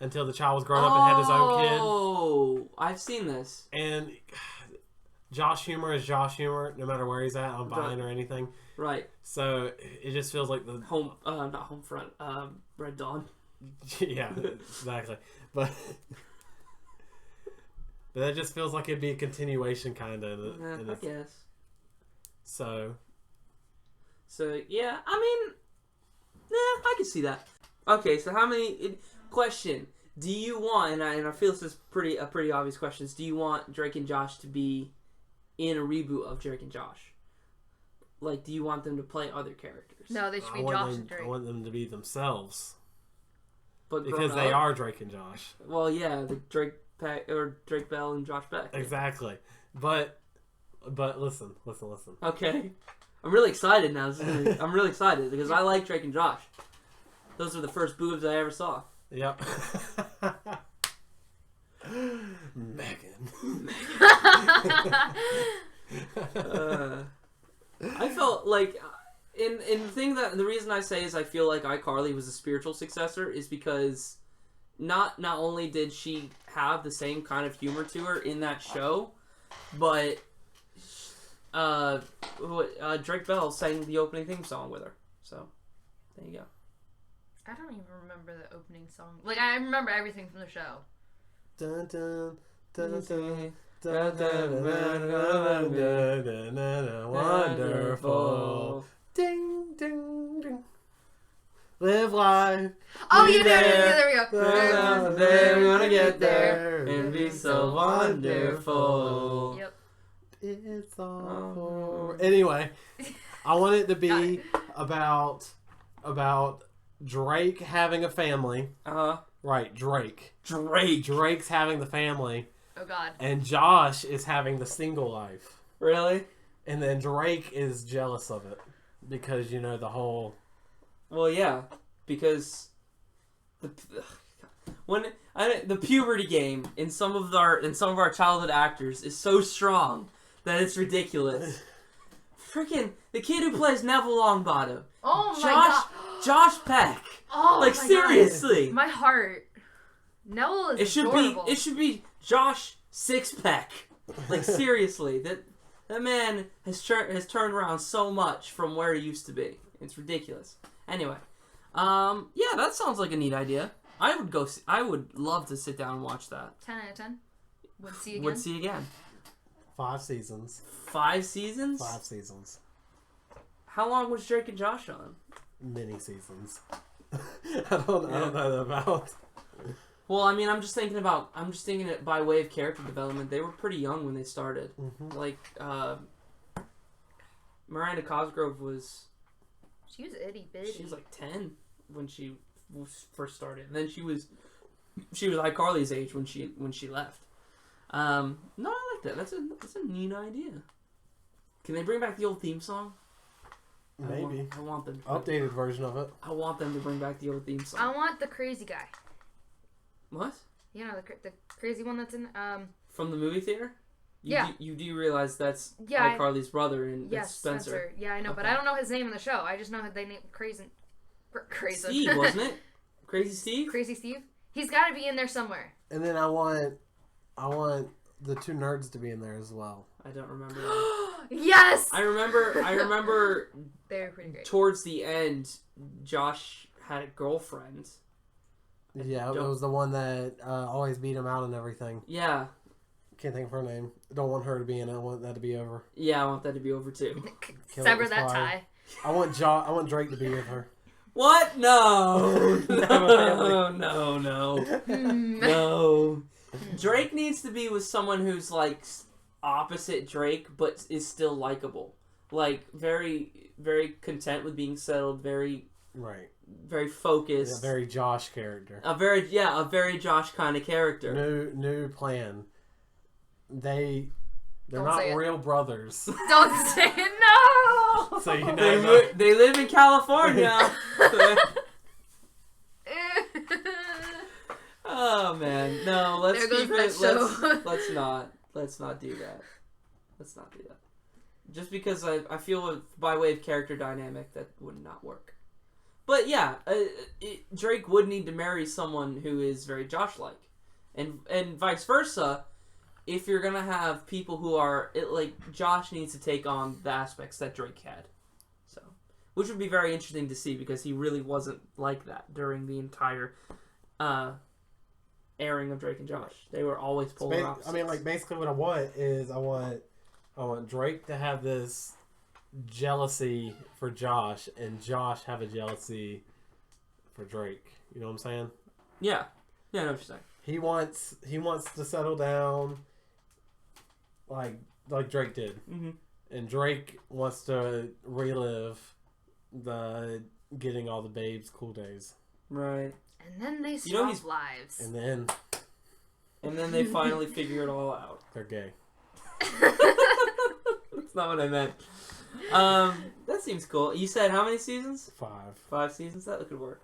until the child was grown up and had his own kid. Oh, I've seen this. And Josh Humor is Josh Humor, no matter where he's at on Vine or anything. Right. So it just feels like the not Homefront, Red Dawn. Yeah, exactly. But that just feels like it'd be a continuation, kind of. I guess. So yeah, I mean, I can see that. Okay, so how many? Question: do you want? And I feel this is a pretty obvious question. Do you want Drake and Josh to be in a reboot of Drake and Josh? Like, do you want them to play other characters? No, they should be Josh and Drake. I want them to be themselves. But because they are Drake and Josh. Well, yeah, the Drake Bell and Josh Beck. Exactly. But listen. Okay. I'm really excited now. I'm really excited because I like Drake and Josh. Those are the first boobs I ever saw. Yep. Megan. I felt like in the thing that the reason I say is I feel like iCarly was a spiritual successor is because not only did she have the same kind of humor to her in that show, but Drake Bell sang the opening theme song with her. So there you go. I don't even remember the opening song. Like, I remember everything from the show. Dun, dun, dun, dun. Wonderful. Ding, ding, ding. Live life. Oh, yeah, there we go. We're gonna get there and be so wonderful. Yep. It's all for... Anyway, I want it to be about Drake having a family. Right, Drake. Drake's having the family. Oh, God. And Josh is having the single life. Really? And then Drake is jealous of it. Because, you know, the whole... Well, yeah. Because... the puberty game in some of our childhood actors is so strong that it's ridiculous. Freaking the kid who plays Neville Longbottom. Oh my god. Josh Peck. Oh like my seriously. God. My heart. Neville is adorable. It should be Josh Sixpack. Like seriously, that man has turned around so much from where he used to be. It's ridiculous. Anyway, yeah, that sounds like a neat idea. I would love to sit down and watch that. 10 out of 10. Would see again. 5 seasons. 5 seasons? 5 seasons. How long was Drake and Josh on? Many seasons. I don't know about. Well, I mean, I'm just thinking it by way of character development. They were pretty young when they started. Mm-hmm. Like, Miranda Cosgrove was... She was itty bitty. She was like 10 when she first started. And then she was iCarly's age when she left. No, I like that. That's a neat idea. Can they bring back the old theme song? Maybe. I want them. Updated version of it. I want them to bring back the old theme song. I want the crazy guy. What? You know, the crazy one that's in... From the movie theater? Yeah. You do realize that's iCarly's brother and Spencer. Yeah, I know, but I don't know his name in the show. I just know that they named Crazy. Steve, wasn't it? Crazy Steve? Crazy Steve? He's got to be in there somewhere. And then I want the 2 nerds to be in there as well. I don't remember that. Yes! I remember they were pretty great. Towards the end, Josh had a girlfriend. Yeah, it was the one that always beat him out and everything. Yeah. Can't think of her name. Don't want her to be in it. I want that to be over. Yeah, I want that to be over too. Sever that tie. I want Drake to be with her. What? No. No. Drake needs to be with someone who's like opposite Drake, but is still likable. Like very, very content with being settled. Very focused. A very Josh character. A very Josh kind of character. New plan. They're not real brothers. Don't say it, no! So you know they live in California. Oh man, no. Let's keep it. Let's not do that. Let's not do that. Just because I feel by way of character dynamic that would not work. But yeah, Drake would need to marry someone who is very Josh-like, and vice versa. If you're gonna have people who are Josh needs to take on the aspects that Drake had, so which would be very interesting to see because he really wasn't like that during the entire airing of Drake and Josh. They were always polar opposites. I mean, like basically what I want is I want Drake to have this jealousy for Josh, and Josh have a jealousy for Drake. You know what I'm saying? Yeah, I know what you're saying. He wants to settle down. Like Drake did. Mm-hmm. And Drake wants to relive the getting all the babes cool days. Right. And then they swap lives. And then they finally figure it all out. They're gay. That's not what I meant. That seems cool. You said how many seasons? 5. 5 seasons? That could work.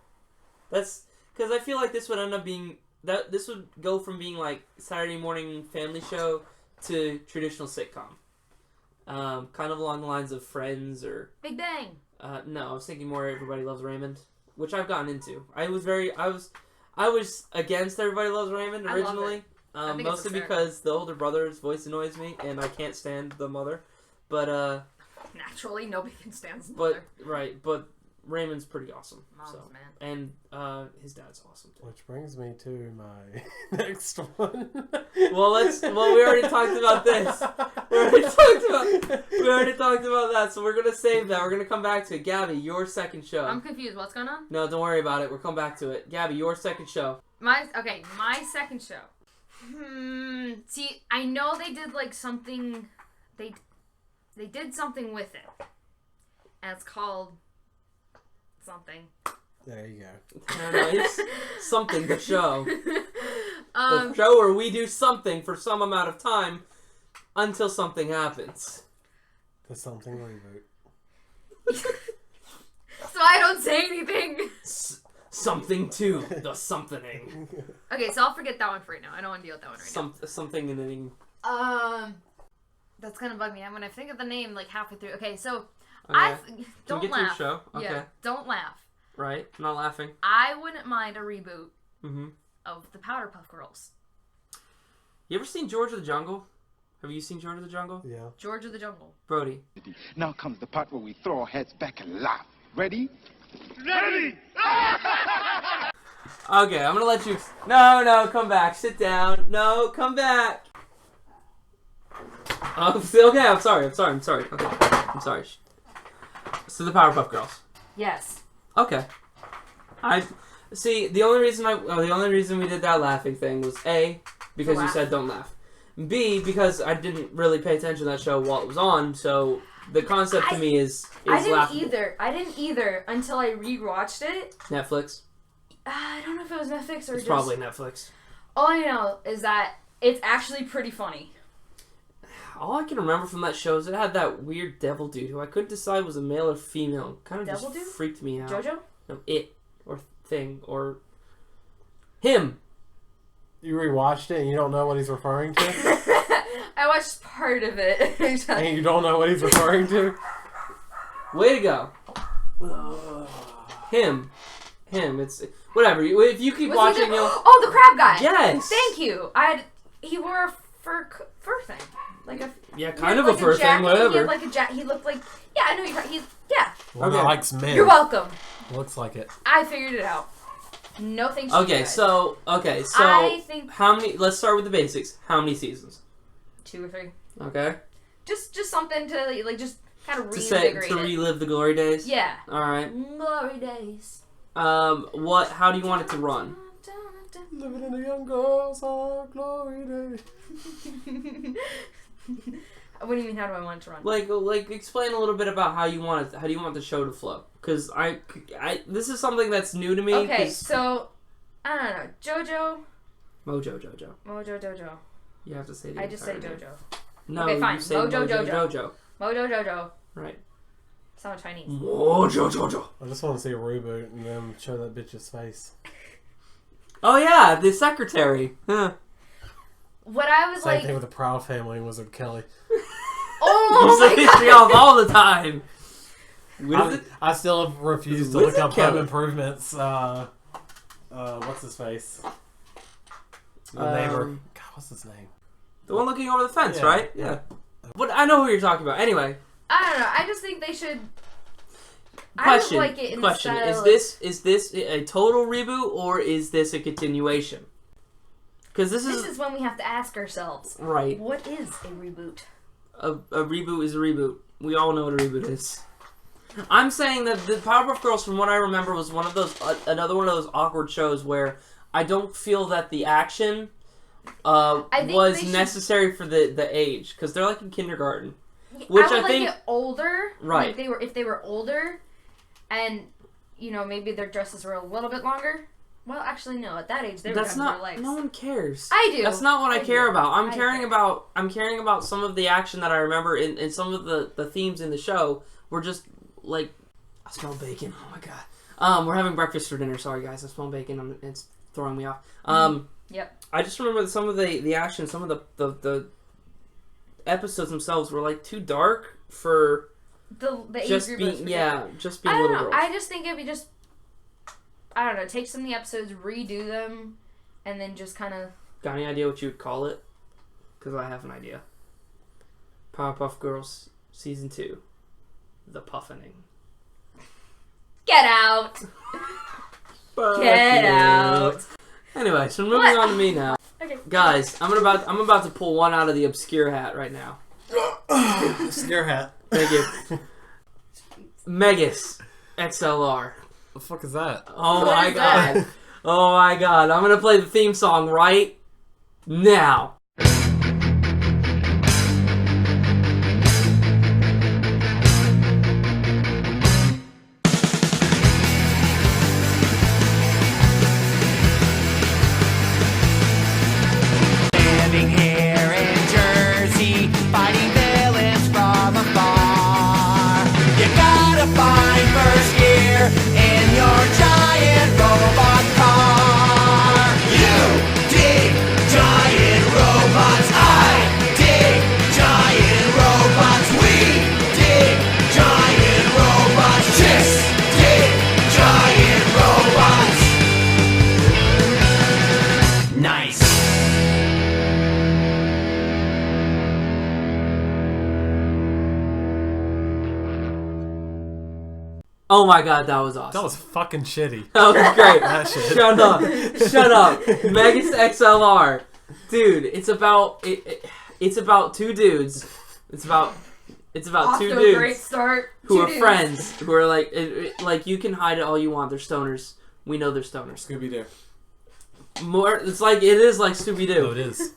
That's because I feel like this would end up being this would go from being like Saturday morning family show to traditional sitcom. kind of along the lines of Friends or Big Bang. No, I was thinking more Everybody Loves Raymond, which I've gotten into. I was against Everybody Loves Raymond originally, mostly because the older brother's voice annoys me and I can't stand the mother. But naturally, nobody can stand his mother. But Raymond's pretty awesome. Mom's man. And his dad's awesome too. Which brings me to my next one. Well, we already talked about this. We already talked about that, so we're gonna save that. We're gonna come back to it. Gabby, your second show. I'm confused. What's going on? No, don't worry about it. We'll come back to it. Gabby, your second show. My second show. See, I know they did like something. They did something with it, and it's called something. There you go. It's something. The show. The show where we do something for some amount of time until something happens. The something reboot. So I don't say anything. Something to the something. Okay, so I'll forget that one for right now. I don't want to deal with that one right now. Something in it. That's gonna bug me. I'm gonna think of the name like halfway through. Okay, so Okay. don't Can we get laugh. to your show? Okay. Yeah, don't laugh. Right? I'm not laughing. I wouldn't mind a reboot Mm-hmm. of the Powerpuff Girls. You ever seen George of the Jungle? Have you seen George of the Jungle? Yeah. George of the Jungle. Brody. Now comes the part where we throw our heads back and laugh. Ready? Ready! Okay, I'm gonna let you... No, come back. Sit down. No, come back. Okay, I'm sorry. Okay, I'm sorry. So the Powerpuff Girls. Yes. Okay. See, the only reason we did that laughing thing was A, because you said don't laugh. B, because I didn't really pay attention to that show while it was on, so the concept to me is laughable. I didn't either until I rewatched it. Netflix? I don't know if it was Netflix or It's probably Netflix. All I know is that it's actually pretty funny. All I can remember from that show is it had that weird devil dude who I couldn't decide was a male or female. Kind of Devil just dude? freaked me out. JoJo? No, it. Or thing. Or him. You rewatched it and you don't know what he's referring to? I watched part of it. And you don't know what he's referring to? Way to go. Him. It's... Whatever. If you keep watching, you'll... Oh, the crab guy! Yes! Thank you! He wore a fur thing. Like a... Yeah, kind of a fur thing, whatever. He had like a he looked like... Yeah, I know you... Yeah. One that likes men. You're welcome. Looks like it. I figured it out. No thanks to you guys. So I think... how many... Let's start with the basics. How many seasons? 2 or 3. Okay. Just something to, like, just kind of reinvigorate To relive the glory days? Yeah. Alright. Glory days. How do you want it to run? Living in a young girl's heart, glory days. What do you mean, how do I want it to run? Like, explain a little bit about how you want the show to flow. Because this is something that's new to me. Okay, so, I don't know, JoJo. Mojo Jojo. Mojo Jojo. You have to say I just say name. JoJo. No, Okay, fine. you say Mojo Mojo Jojo. Jojo. Mojo Jojo. Right. Sound Chinese. Mojo Jojo. I just want to see a reboot and then show that bitch's face. Oh yeah, the secretary. Huh. What I was Same thing with the Proud Family and Wizard Kelly. Oh you say history off all the time. I still refuse to Wizard look up Kelly. Home Improvements. What's his face? The neighbor. God, what's his name? The one looking over the fence, Yeah. right? Yeah. But I know who you're talking about. Anyway. I don't know. I just think they should. Question. I would like it in Question. the style Is this a total reboot or is this a continuation? Because this is when we have to ask ourselves. Right. What is a reboot? A reboot is a reboot. We all know what a reboot is. I'm saying that the Powerpuff Girls, from what I remember, was one of those another one of those awkward shows where I don't feel that the action was necessary for the age, because they're like in kindergarten. Which I would think like it older, right? If they were older, and maybe their dresses were a little bit longer. Well, actually, no. At that age, they were covering their legs. No one cares. I do. That's not what I care about. I'm caring about some of the action that I remember in some of the themes in the show were just like, I smell bacon. Oh my god. We're having breakfast for dinner. Sorry guys, I smell bacon. It's throwing me off. Yep. I just remember some of the action, some of the episodes themselves were like too dark for the age just group. being just being I don't little know. girls. I just think if you just, I don't know, take some of the episodes, redo them, and then just kind of. Got any idea what you would call it? Because I have an idea. Powerpuff Girls Season 2. The Puffining. Get out! Get out! Anyway, so moving on to me now. Okay. Guys, I'm about to pull one out of the obscure hat right now. Obscure hat. Thank you. Megas XLR. The fuck is that? Oh What my is that? god. Oh my god. I'm gonna play the theme song right now. Living here in Jersey, fighting villains from afar. You gotta find first gear in your giant robot car. You dig giant robots, I dig giant robots, we dig giant robots, chicks dig giant robots. Nice. Oh my god, that was awesome. That was fucking shitty. That was great. That shit. Shut up. Shut up. Megas XLR. Dude, it's about two dudes. It's about Off two to a great dudes start. who Two are dudes. friends, who are like you can hide it all you want. They're stoners. We know they're stoners. Scooby-Doo. It is like Scooby-Doo. Oh, it is.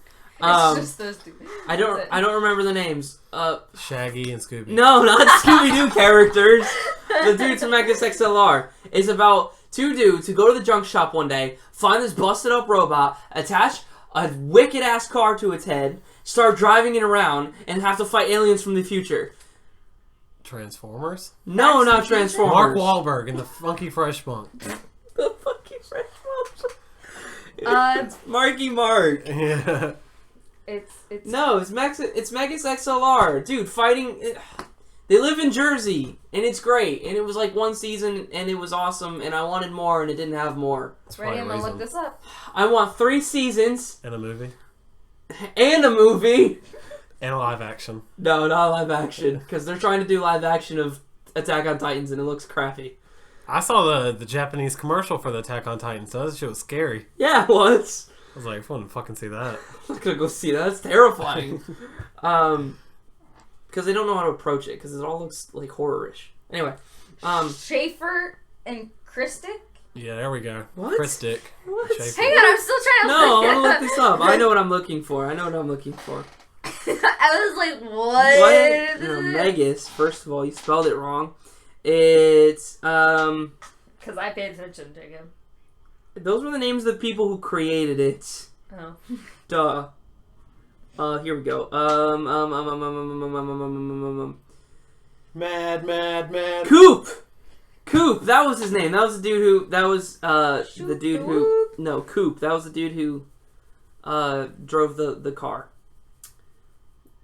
It's just those two. I don't remember the names. Shaggy and Scooby. No, not Scooby-Doo characters. The dudes from Megas XLR. It's about two dudes who go to the junk shop one day, find this busted up robot, attach a wicked ass car to its head, start driving it around, and have to fight aliens from the future. Transformers? No, not Transformers. Mark Wahlberg and the Funky Fresh Monk. The fucking Fresh Monk. It's Marky Mark. Yeah. It's No, it's Megas XLR. Dude, fighting... They live in Jersey, and it's great. And it was like one season, and it was awesome, and I wanted more, and it didn't have more. That's ready. probably I'm a gonna look reason. this up. I want 3 seasons, And a movie. and a movie. And a live action. No, not live action, because they're trying to do live action of Attack on Titans, and it looks crappy. I saw the Japanese commercial for the Attack on Titan, so that shit was scary. Yeah, it was. I was like, I wouldn't fucking see that. I'm not gonna go see that. That's terrifying. Because they don't know how to approach it, because it all looks like horror-ish. Anyway, Schaefer and Christic? Yeah, there we go. What? Chris Dick. What? Schaefer. Hang on, I'm still trying to No, look I want to it look up. this up. I know what I'm looking for. I was like, what? What? No, Megas. First of all, you spelled it wrong. It's Because I paid attention to him. those were the names of the people who created it. Oh. Duh. Here we go. Mad. Coop. That was his name. That was the dude who. That was the dude who. No, Coop. That was the dude who drove the car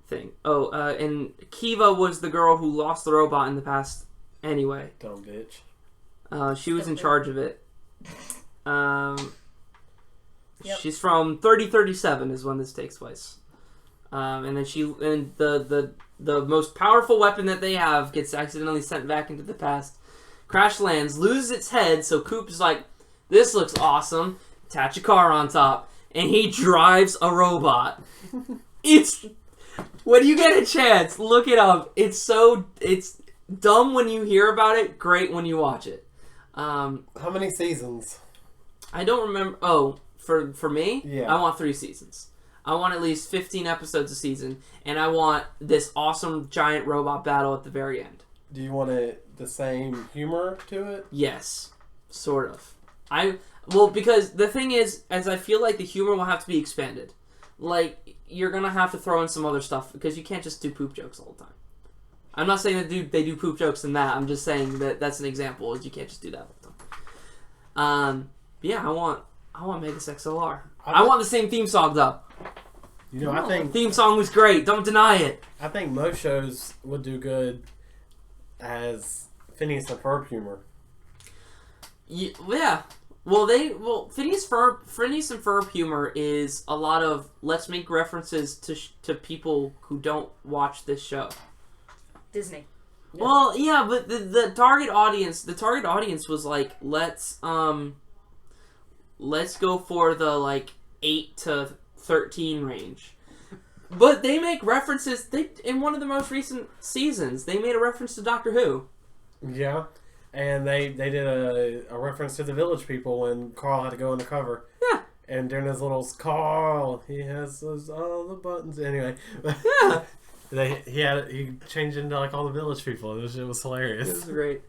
thing. Oh, and Kiva was the girl who lost the robot in the past. Anyway, Dumb bitch. she was in charge of it. Yep. She's from 3037 is when this takes place. And then the most powerful weapon that they have gets accidentally sent back into the past. Crash lands, loses its head, so Coop is like, this looks awesome. Attach a car on top. And he drives a robot. It's... When you get a chance, look it up. It's dumb when you hear about it, great when you watch it. How many seasons? I don't remember... Oh, for me? Yeah. I want 3 seasons. I want at least 15 episodes a season, and I want this awesome giant robot battle at the very end. Do you want the same humor to it? Yes, sort of. Well, because the thing is, as I feel like the humor will have to be expanded. Like, you're gonna have to throw in some other stuff, because you can't just do poop jokes all the time. I'm not saying that they do poop jokes in that, I'm just saying that that's an example, is you can't just do that all the time. But yeah, I want Megas XLR. I want the same theme song, though. You know, I think theme song was great. Don't deny it. I think most shows would do good as Phineas and Ferb humor. Yeah. Phineas and Ferb humor is a lot of let's make references to people who don't watch this show. Disney. Yeah. Well, yeah, but the target audience was like, let's go for the like 8 to 13 range. But they make references. In one of the most recent seasons, they made a reference to Doctor Who. Yeah, and they did a reference to the Village People when Carl had to go undercover. Yeah. And during his little Carl, he has all the buttons. Anyway, Yeah. he changed into like all the Village People. It was hilarious. It was great.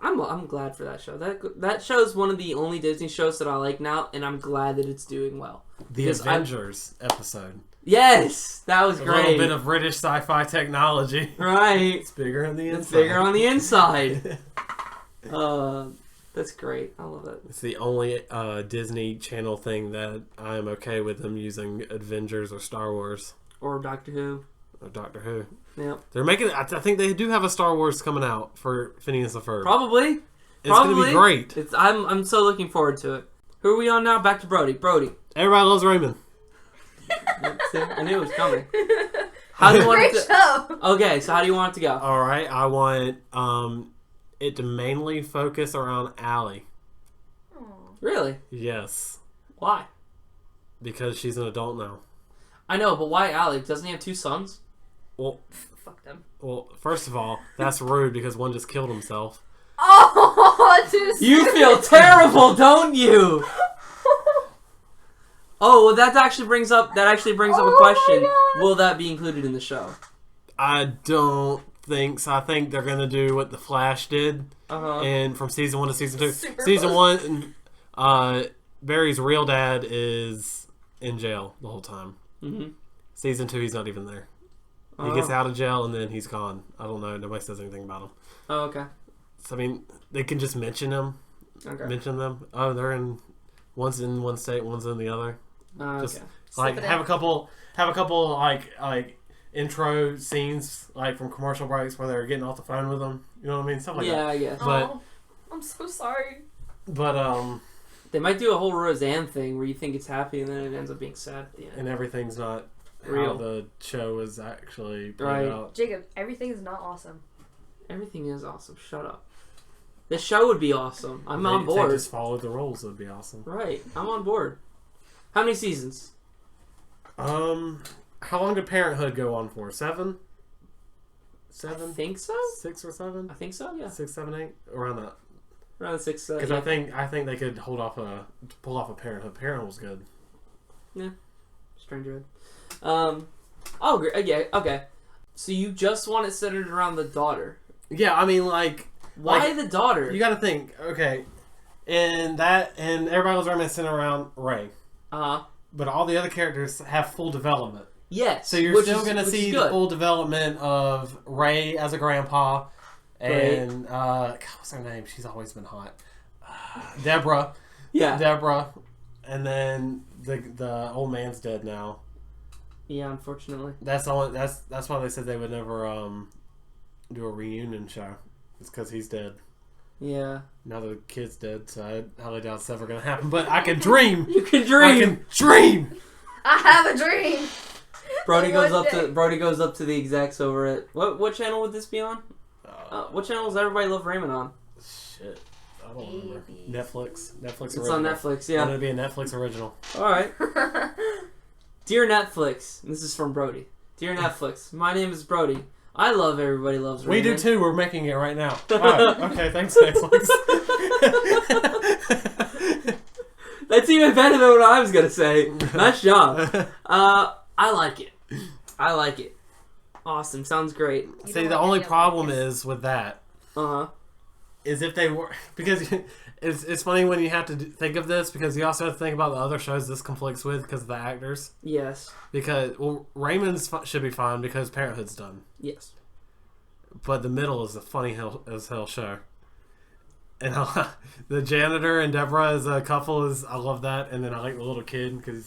I'm glad for that show. That show is one of the only Disney shows that I like now, and I'm glad that it's doing well. The Avengers episode. Yes, that was A great. little bit of British sci-fi technology. Right. It's bigger on the inside. It's bigger on the inside. That's great. I love that. It's the only Disney Channel thing that I'm okay with them using Avengers or Star Wars. Or Doctor Who. Or Doctor Who. Yep. They're making. I think they do have a Star Wars coming out for Phineas and Ferb. Probably. It's going to be great. I'm so looking forward to it. Who are we on now? Back to Brody. Everybody loves Raymond. See, I knew it was coming. How do you want Great it to? show. Okay, so how do you want it to go? All right, I want it to mainly focus around Allie. Really? Yes, Why? because she's an adult now. I know, but why Allie? Doesn't he have 2 sons? Well, Fuck them. first of all, that's rude because one just killed himself. Oh, too soon. You feel terrible, don't you? Oh, well, that actually brings up a question. Will that be included in the show? I don't think so. I think they're gonna do what the Flash did, and from season 1 to season 2. Season 1, Barry's real dad is in jail the whole time. Mm-hmm. Season 2, he's not even there. He gets out of jail and then he's gone. I don't know. Nobody says anything about him. Oh, okay. So I mean, they can just mention him. Okay. Mention them. Oh, they're in. One's in one state, one's in the other. Just okay. like have a couple like intro scenes like from commercial breaks where they're getting off the phone with them. You know what I mean? Stuff like that. Yeah, I guess. But I'm so sorry. but They might do a whole Roseanne thing where you think it's happy and then it ends up being sad at the end. and everything's not Real. how the show is actually played Right. out. Jacob, everything is not awesome. Everything is awesome. Shut up. The show would be awesome. I'm on They board. just followed the rules. It would be awesome. Right. I'm on board. How many seasons? How long did Parenthood go on for? 7? I think so. 6 or 7? I think so. Yeah. 6, 7, 8, around that. Around 6. Because Yeah. I think they could pull off a Parenthood. Parenthood was good. Yeah. Stranger. Oh, great. Yeah. Okay. So you just want it centered around the daughter. Yeah, I mean, like, Why the daughter? you got to think. Okay, and everybody was reminiscing around Ray, but all the other characters have full development. Yes. So you're still going to see the full development of Ray as a grandpa, and God, what's her name? She's always been hot. Deborah. Yeah. Deborah, and then the old man's dead now. Yeah, unfortunately. That's why they said they would never do a reunion show. It's because he's dead. Yeah. Now the kid's dead, so I highly doubt it's ever gonna happen. But I can dream. You can dream. I can dream. I have a dream. Brody goes One up day. to the execs over at what channel would this be on? What channel is Everybody Love Raymond on? Shit, I don't remember. Netflix. Netflix. It's original. on Netflix. Yeah. It'll be a Netflix original. All right. Dear Netflix, this is from Brody. Dear Netflix, my name is Brody. I love Everybody Loves We Raymond. do too. We're making it right now. Oh, okay, thanks, Netflix. That's even better than what I was gonna say. Nice job. I like it. Awesome. Sounds great. See, the only problem is with that is if they were because it's funny when you have to think of this because you also have to think about the other shows this conflicts with because of the actors. Yes. Because Raymond's should be fine because Parenthood's done. Yes. But the middle is a funny as hell show. And the janitor and Deborah as a couple I love that. And then I like the little kid because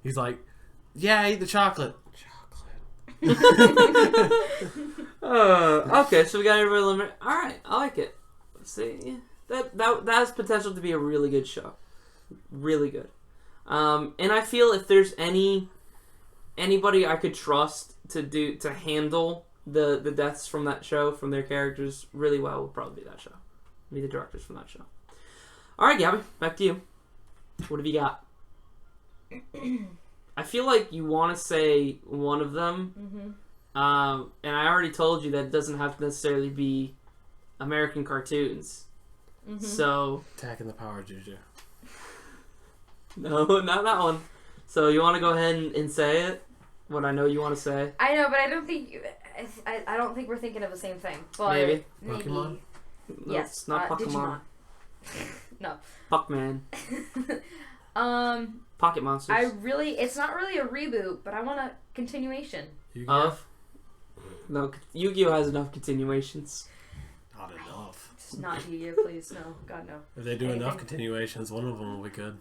he's like, Yeah, I ate the chocolate. Okay, so we got everybody eliminated. All right, I like it. See, that has potential to be a really good show, really good. And I feel if there's anybody I could trust to handle the deaths from that show, from their characters really well, would probably be that show. Be the directors from that show. All right, Gabby, back to you. What have you got? I feel like you want to say one of them, and I already told you that it doesn't have to necessarily be American cartoons. So Attacking the Power Juju. No, not that one. So you want to go ahead and say it? What I know you want to say? I know, but I don't think I don't think we're thinking of the same thing. But Maybe. Pokemon? No, Yes, it's not Pokemon. Digimon. No. Puckman. Pocket Monsters. It's not really a reboot, but I want a continuation. Of? No, Yu-Gi-Oh! Has enough continuations. Not enough. It's not Yu-Gi-Oh! Please, no. God, no. If they do enough continuations, one of them will be good.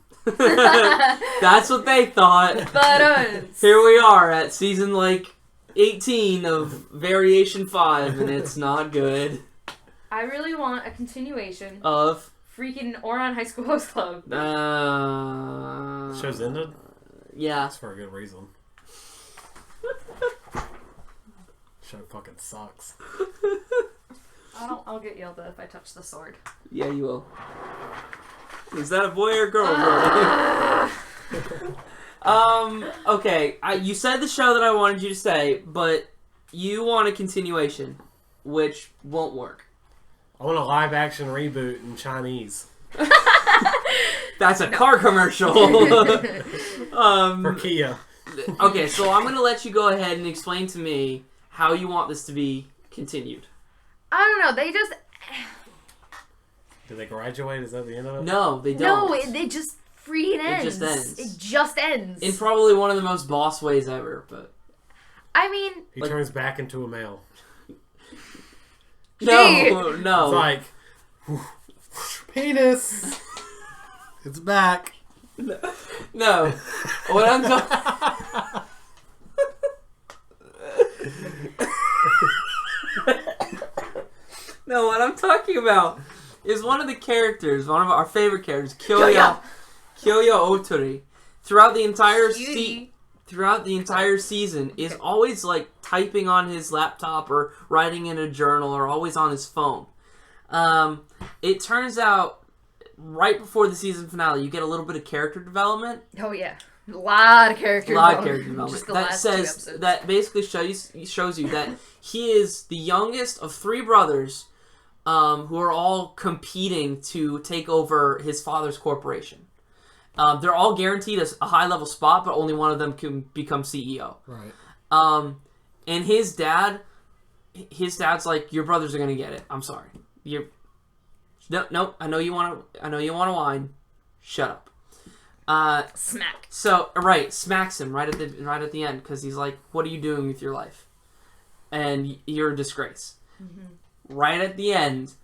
That's what they thought. But here we are at season 18 of Variation 5, and it's not good. I really want a continuation Of? freaking Ouran High School Host Club. The show's ended? Yeah. That's for a good reason. Show fucking sucks. I'll get yelled at if I touch the sword. Yeah, you will. Is that a boy or a girl, Brody? Okay. You said the show that I wanted you to say, but you want a continuation, which won't work. I want a live-action reboot in Chinese. That's a car commercial. For Kia. Okay, so I'm going to let you go ahead and explain to me how you want this to be continued. I don't know. They just... Do they graduate? Is that the end of it? No, they don't. No, they just freaking ends. It just ends. In probably one of the most boss ways ever, but... I mean... He turns back into a male. No. It's like... Penis! It's back. No. What I'm talking... No, what I'm talking about is one of the characters, one of our favorite characters, Kyoya Otori, throughout the entire season is always typing on his laptop or writing in a journal or always on his phone. It turns out right before the season finale, you get a little bit of character development. Oh yeah, a lot of character development. Just the last 2 episodes. That basically shows you that he is the youngest of 3 brothers. Who are all competing to take over his father's corporation. They're all guaranteed a high-level spot, but only one of them can become CEO. Right. And his dad's like, your brothers are gonna get it. I'm sorry. No. I know you want to whine. Shut up. Smack. So smacks him right at the end because he's like, what are you doing with your life? And you're a disgrace. Mm-hmm. Right at the end,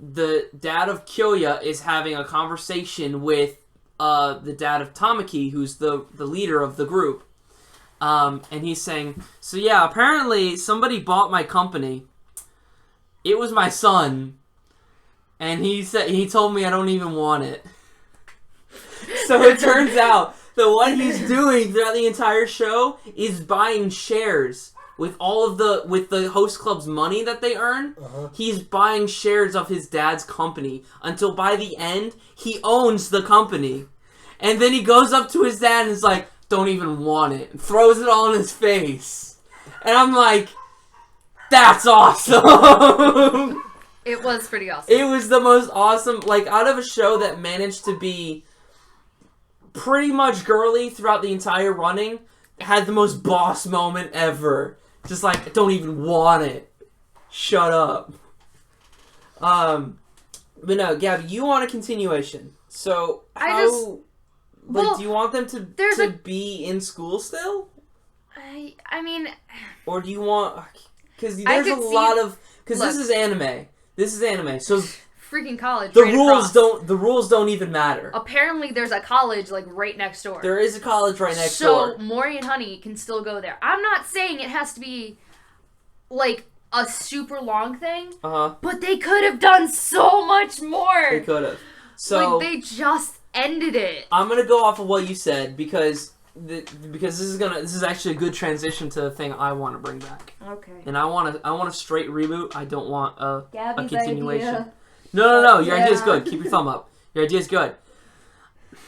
the dad of Kyoya is having a conversation with the dad of Tamaki, who's the leader of the group. And he's saying, so yeah, apparently somebody bought my company. It was my son. And he told me I don't even want it. So it turns out that what he's doing throughout the entire show is buying shares. With the host club's money that they earn, he's buying shares of his dad's company until by the end he owns the company, and then he goes up to his dad and is like, "Don't even want it," and throws it all in his face, and I'm like, "That's awesome." It was pretty awesome. It was the most awesome, out of a show that managed to be pretty much girly throughout the entire running, had the most boss moment ever. Just don't even want it. Shut up. But no, Gabby, you want a continuation. So do you want them to be in school still? I mean, or do you want? Because there's a lot of this is anime. So freaking college. The right rules across. don't. The rules don't even matter. Apparently, there's a college like right next door. There is a college right next so door. Maury and Honey can still go there. I'm not saying it has to be like a super long thing. But they could have done so much more. They could have. So like they just ended it. I'm gonna go off of what you said because this is actually a good transition to the thing I want to bring back. Okay. And I want a straight reboot. I don't want a continuation. Idea. No. Your idea's good. Keep your thumb up. Your idea's good.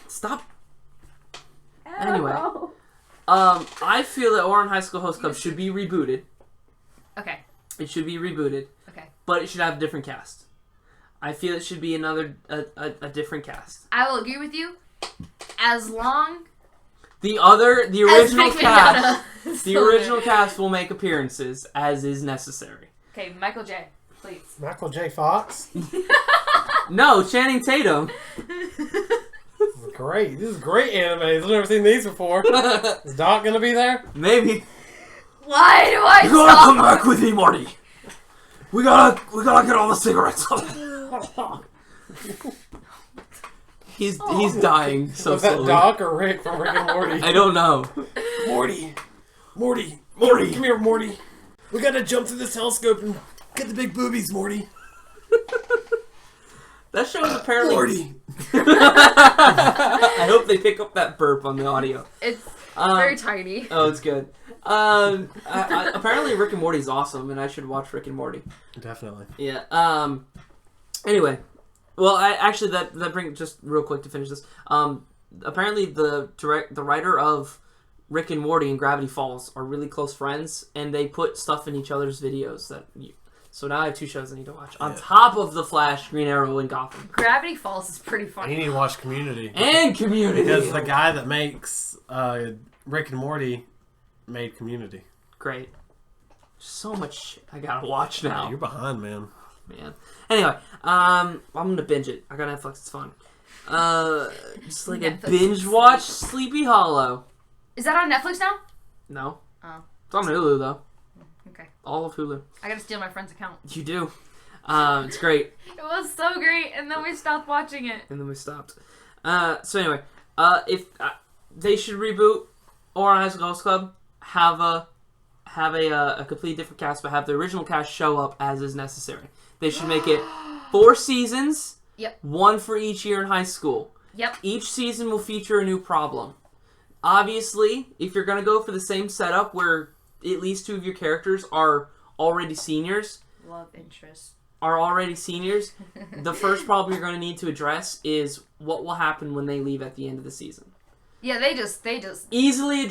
Stop. Anyway, I feel that Oran High School Host Club should be rebooted. Okay. It should be rebooted. Okay. But it should have a different cast. I feel it should be a different cast. I will agree with you. As long the original as cast, the still original there. cast will make appearances as is necessary. Okay, Michael J. Please. Michael J. Fox. No, Channing Tatum. Great. This is great anime. I've never seen these before. Is Doc gonna be there? Maybe. Why do I You gotta come back with me, Marty. We gotta get all the cigarettes. He's dying so Was that slowly. Doc or Rick from Rick and Morty? I don't know. Morty. Come here, Morty. We gotta jump through this telescope and get the big boobies, Morty. That show is apparently. Morty. I hope they pick up that burp on the audio. It's very tiny. Oh, it's good. Apparently Rick and Morty's awesome, and I should watch Rick and Morty. Definitely. Yeah. Anyway, well, that brings just real quick to finish this. Apparently the writer of Rick and Morty and Gravity Falls are really close friends, and they put stuff in each other's videos so now I have two shows I need to watch on top of The Flash, Green Arrow, and Gotham. Gravity Falls is pretty funny. You need to watch Community. And Community. Because the guy that makes Rick and Morty made Community. Great. So much shit I gotta watch now. You're behind, man. Anyway, I'm gonna binge it. I got Netflix. It's fun. Just like Netflix a binge watch Sleepy Hollow. Is that on Netflix now? No. Oh. It's on Hulu though. Okay. All of Hulu. I gotta steal my friend's account. You do. It's great. It was so great, and then we stopped watching it. And then we stopped. So anyway, if they should reboot Oran High School Host Club, have a completely different cast, but have the original cast show up as is necessary. They should make it 4 seasons. Yep. 1 for each year in high school. Yep. Each season will feature a new problem. Obviously, if you're gonna go for the same setup where at least 2 of your characters are already seniors. Love interest. The first problem you're going to need to address is what will happen when they leave at the end of the season. Yeah, they just Easily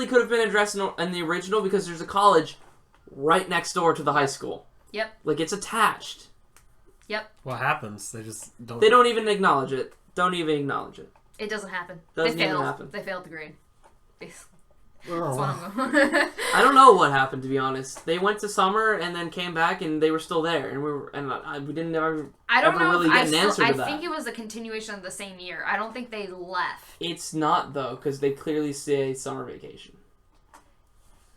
could have been addressed in the original because there's a college right next door to the high school. Yep. Like, it's attached. Yep. What happens? They don't even acknowledge it. Don't even acknowledge it. It doesn't happen. Doesn't they even failed. happen. They failed the grade. Basically. Oh, I don't know what happened, to be honest. They went to summer and then came back and they were still there, and we didn't ever really get an answer to that. I think it was a continuation of the same year. I don't think they left. It's not though, because they clearly say summer vacation.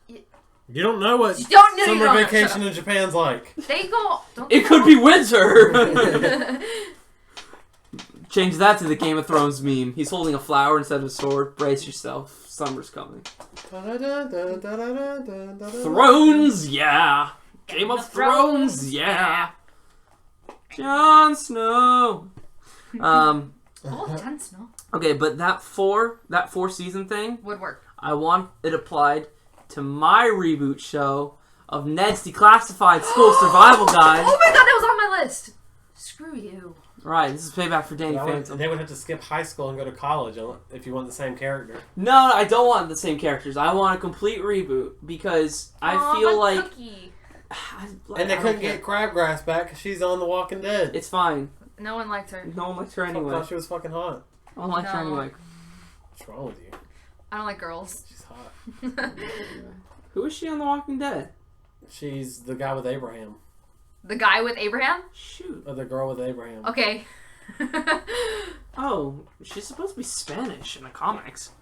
You don't know what summer vacation in Japan's like. They go. It could be winter. Change that to the Game of Thrones meme. He's holding a flower instead of a sword. Brace yourself. Summer's coming. Thrones, yeah. Game of Thrones, yeah. Jon Snow. Jon Snow. Okay, but that four season thing would work. I want it applied to my reboot show of Ned's Declassified School Survival Guide. Oh my god, that was on my list. Screw you. Right, this is payback for Danny Phantom. They would have to skip high school and go to college if you want the same character. No, I don't want the same characters. I want a complete reboot because I feel like... Cookie. And they couldn't get Crabgrass back because she's on The Walking Dead. It's fine. No one liked her. No one liked her anyway. I thought she was fucking hot. I don't like her anyway. What's wrong with you? I don't like girls. She's hot. Who is she on The Walking Dead? She's the guy with Abraham. The guy with Abraham? Shoot. Or the girl with Abraham. Okay. Oh, she's supposed to be Spanish in the comics.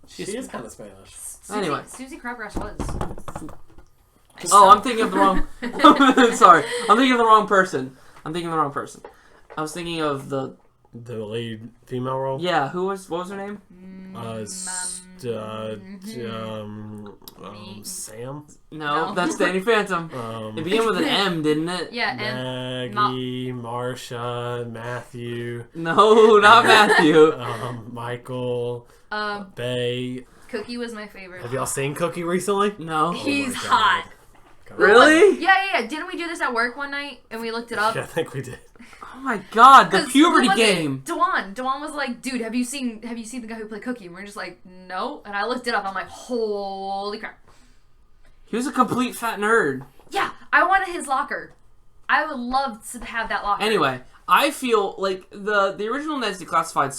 She is kind of Spanish. Anyway. Susie Crabgrass was. Oh, I'm thinking of the wrong... Sorry. I'm thinking of the wrong person. I'm thinking of the wrong person. I was thinking of the lead female role. Yeah, what was her name? Sam. No, that's Danny Phantom. It began with an M, didn't it? Yeah, Maggie, Marsha, Matthew. No, not Matthew. Michael. Bay. Cookie was my favorite. Have y'all seen Cookie recently? No. He's hot. Really? Yeah. Didn't we do this at work one night and we looked it up? Yeah, I think we did. Oh my god, the puberty game. Dewan was like, dude, have you seen the guy who played Cookie? And we're just like, no. And I looked it up. I'm like, holy crap. He was a complete fat nerd. Yeah, I wanted his locker. I would love to have that locker. Anyway, I feel like the original Ned's Declassified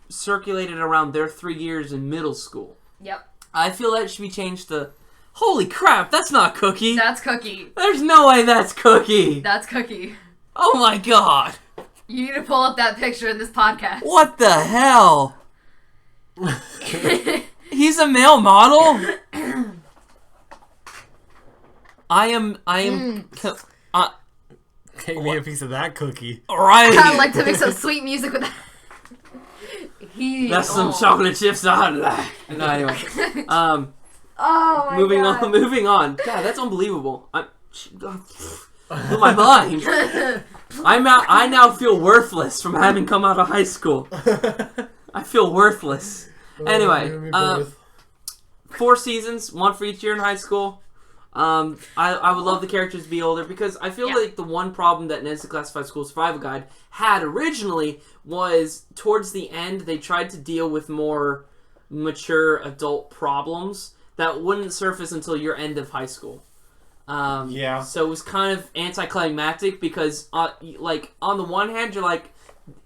circulated around their 3 years in middle school. Yep. I feel that it should be changed to, holy crap, that's not Cookie. That's Cookie. There's no way that's Cookie. That's Cookie. Oh my god. You need to pull up that picture in this podcast. What the hell? He's a male model? I am. Gave me a piece of that cookie. Right. I'd like to make some sweet music with that. That's some chocolate chips on that. No, anyway. Oh my moving God. Moving on. God, that's unbelievable. Blew my mind. I now feel worthless from having come out of high school. I feel worthless. Anyway, 4 seasons, 1 for each year in high school. I would love the characters to be older because I feel like the one problem that Ned's Declassified School Survival Guide had originally was towards the end they tried to deal with more mature adult problems that wouldn't surface until your end of high school. So it was kind of anticlimactic because, like, on the one hand, you're like,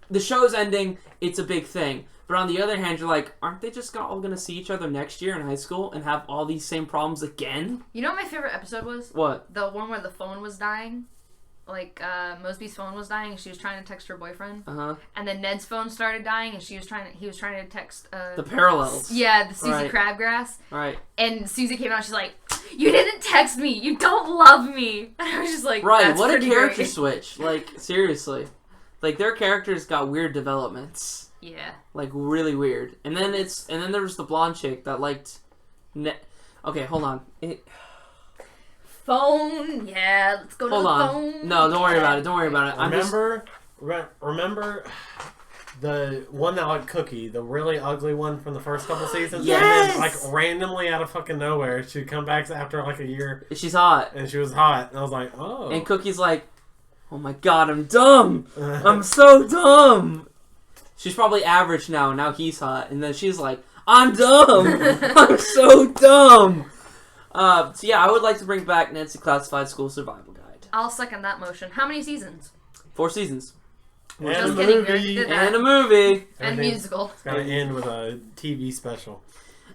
the show's ending, it's a big thing. But on the other hand, you're like, aren't they just all going to see each other next year in high school and have all these same problems again? You know what my favorite episode was? What? The one where the phone was dying. Like, Mosby's phone was dying and she was trying to text her boyfriend. Uh-huh. And then Ned's phone started dying and he was trying to text... the Parallels. Yeah, the Susie Crabgrass. Right. And Susie came out, she's like, you didn't text me! You don't love me! And I was just like, right, that's what a pretty character great. switch. Like, seriously. Like, their characters got weird developments. Yeah. Like, really weird. And then there was the blonde chick that liked... Okay, hold on. Phone, yeah, let's go to Hold the on. phone. No, don't worry about it. Don't worry about it. Remember the one that liked Cookie, the really ugly one from the first couple seasons? Yes! And then, like, randomly out of fucking nowhere, she'd come back after, like, a year. She's hot. And she was hot. And I was like, oh. And Cookie's like, oh my god, I'm dumb. I'm so dumb. She's probably average now. Now he's hot. And then she's like, I'm dumb. I'm so dumb. So yeah, I would like to bring back Ned's Declassified School Survival Guide. I'll second that motion. How many seasons? 4 seasons. And Just a kidding, we movie. already did that. And a movie. And musical. It's gotta end with a TV special.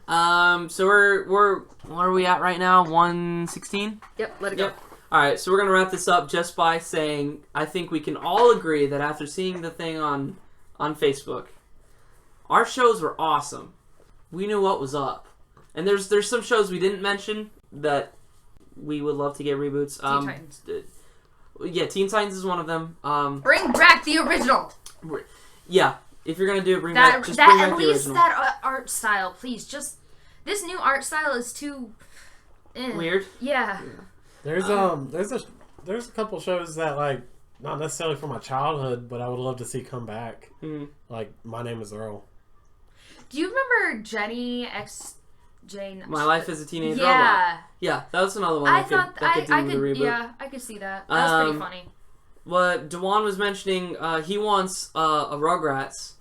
So we're what are we at right now? 116? Yep, let it go. Alright, so we're gonna wrap this up just by saying I think we can all agree that after seeing the thing on Facebook, our shows were awesome. We knew what was up. And there's some shows we didn't mention that we would love to get reboots. Teen Titans. Yeah, Teen Titans is one of them. Bring back the original. Yeah, if you're gonna do it, bring back the original. At least that art style, please. Just this new art style is too weird. Yeah. There's a couple shows that, like, not necessarily from my childhood, but I would love to see come back. Like My Name Is Earl. Do you remember Jenny X Jane? My Life as a Teenage Yeah. Robot. Yeah, that was another one I that thought could do the reboot. Yeah, I could see that. That was pretty funny. What Dewan was mentioning, he wants a Rugrats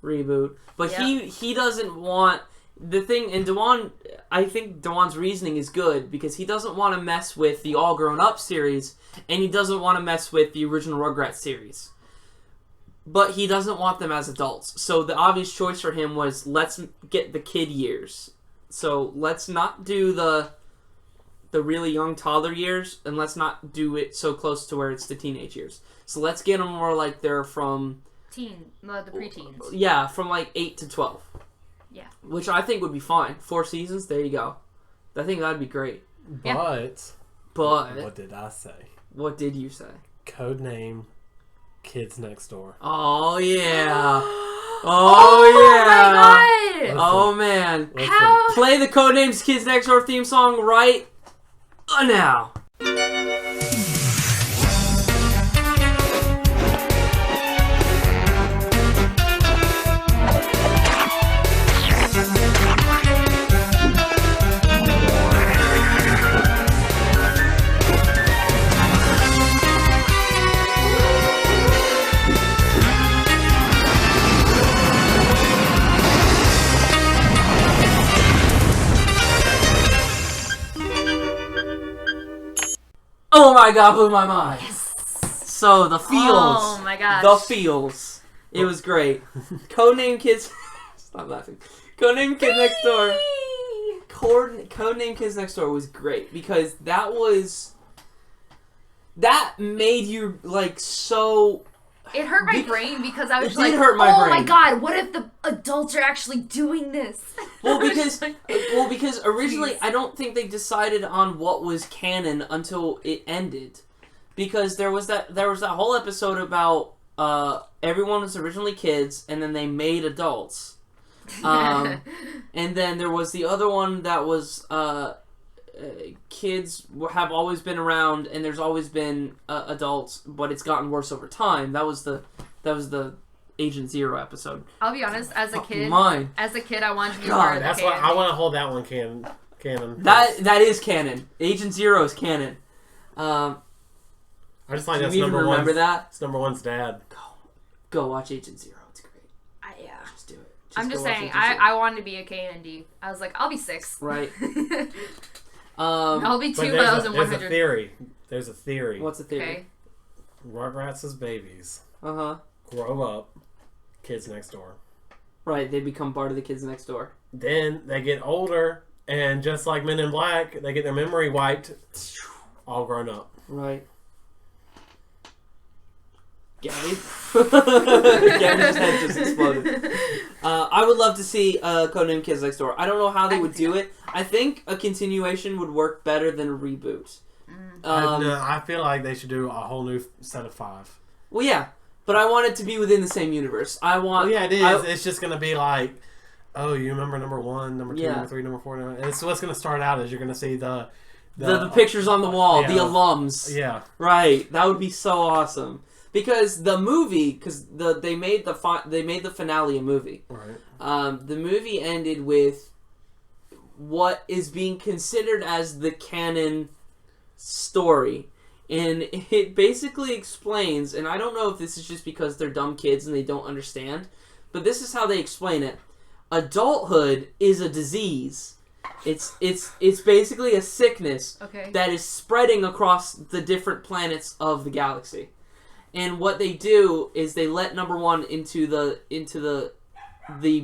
reboot, but he doesn't want the thing. And Dewan, I think Dewan's reasoning is good because he doesn't want to mess with the All Grown Up series, and he doesn't want to mess with the original Rugrats series. But he doesn't want them as adults. So the obvious choice for him was, let's get the kid years. So let's not do the really young toddler years, and let's not do it so close to where it's the teenage years. So let's get them more like they're from... the preteens. Yeah, from like 8 to 12. Yeah. Which I think would be fine. 4 seasons, there you go. I think that'd be great. But... But... What did I say? What did you say? Codename Kids Next Door. Oh yeah. Oh my god! Oh man. Listen. How? Play the Codenames Kids Next Door theme song right now. Oh my god, blew my mind. So, the feels. Oh my gosh. The feels. It was great. Codename Kids... Stop laughing. Codename Kids Next Door. Codename Kids Next Door was great because that made you, like, so... It hurt my brain because I was It like, did hurt my oh brain. my god, what if the adults are actually doing this? Well, because originally I don't think they decided on what was canon until it ended, because there was that whole episode about everyone was originally kids and then they made adults, and then there was the other one that was kids have always been around and there's always been adults, but it's gotten worse over time. That was the Agent Zero episode. I'll be honest, as a kid, I wanted to be God, part of the That's canon. why I want to hold that one canon. That is canon. Agent Zero is canon. I just like Do that's you even number remember one. that? It's number one's dad. Go watch Agent Zero. It's great. Yeah. Just do it. I'm go just watch saying, Agent Zero. I wanted to be a KND. I was like, I'll be 6. Right. I'll be But 2,100. There's a theory. What's the theory? Okay. Rugrats as babies Uh-huh. grow up, Kids Next Door. Right, they become part of the Kids Next Door. Then they get older, and just like Men in Black, they get their memory wiped, all grown up. Right. Gabie? Gabie's head just exploded. I would love to see Codename Kids Next Door. I don't know how they would do it. I think a continuation would work better than a reboot. I feel like they should do a whole new set of 5. Well, yeah. But I want it to be within the same universe. I want... Well, yeah, it is. It's just going to be like, oh, you remember number 1, number 2, Yeah. number 3, number 4, and it's what's going to start out is you're going to see the pictures on the wall, yeah. the alums. Yeah. Right. That would be so awesome. Because the movie, they made the finale a movie. Right. The movie ended with what is being considered as the canon story. And it basically explains, and I don't know if this is just because they're dumb kids and they don't understand, but this is how they explain it. Adulthood is a disease. It's basically a sickness that is spreading across the different planets of the galaxy. And what they do is they let number 1 into the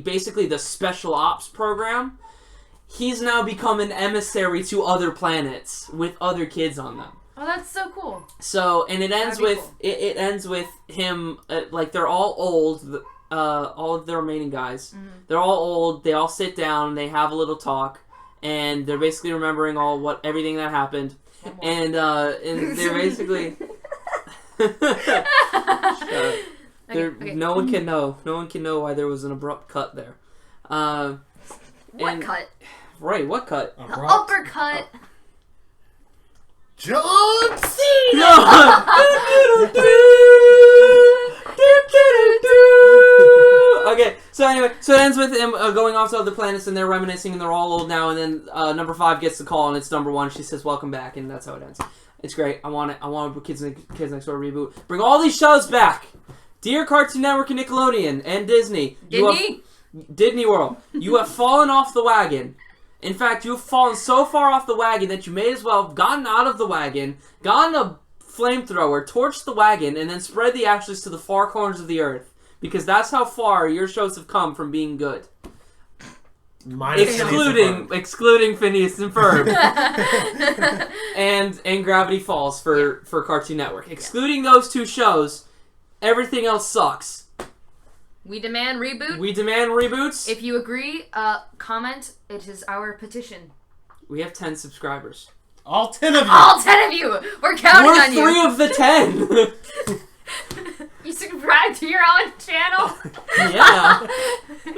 basically the special ops program. He's now become an emissary to other planets with other kids on them. Oh, that's so cool. So, and it ends with cool. it ends with him like they're all old. All of the remaining guys, they're all old. They all sit down. They have a little talk, and they're basically remembering everything that happened, and they're basically. Okay. No one can know. No one can know why there was an abrupt cut there. What cut? Right, what cut? The uppercut. John Cena! Okay, so anyway, so it ends with him going off to other planets, and they're reminiscing, and they're all old now, and then number 5 gets the call, and it's number 1. She says, "Welcome back," and that's how it ends. It's great. I want it. I want a Kids Next Door reboot. Bring all these shows back. Dear Cartoon Network and Nickelodeon and Disney. Disney World. You have fallen off the wagon. In fact, you've fallen so far off the wagon that you may as well have gotten out of the wagon, gotten a flamethrower, torched the wagon, and then spread the ashes to the far corners of the earth. Because that's how far your shows have come from being good. Excluding Phineas and Ferb. and Gravity Falls for Cartoon Network. Excluding those 2 shows, everything else sucks. We demand reboot. We demand reboots. If you agree, comment. It is our petition. We have 10 subscribers. All 10 of you. All 10 of you. We're counting We're on you. 3 of the 10. You subscribe to your own channel? Yeah.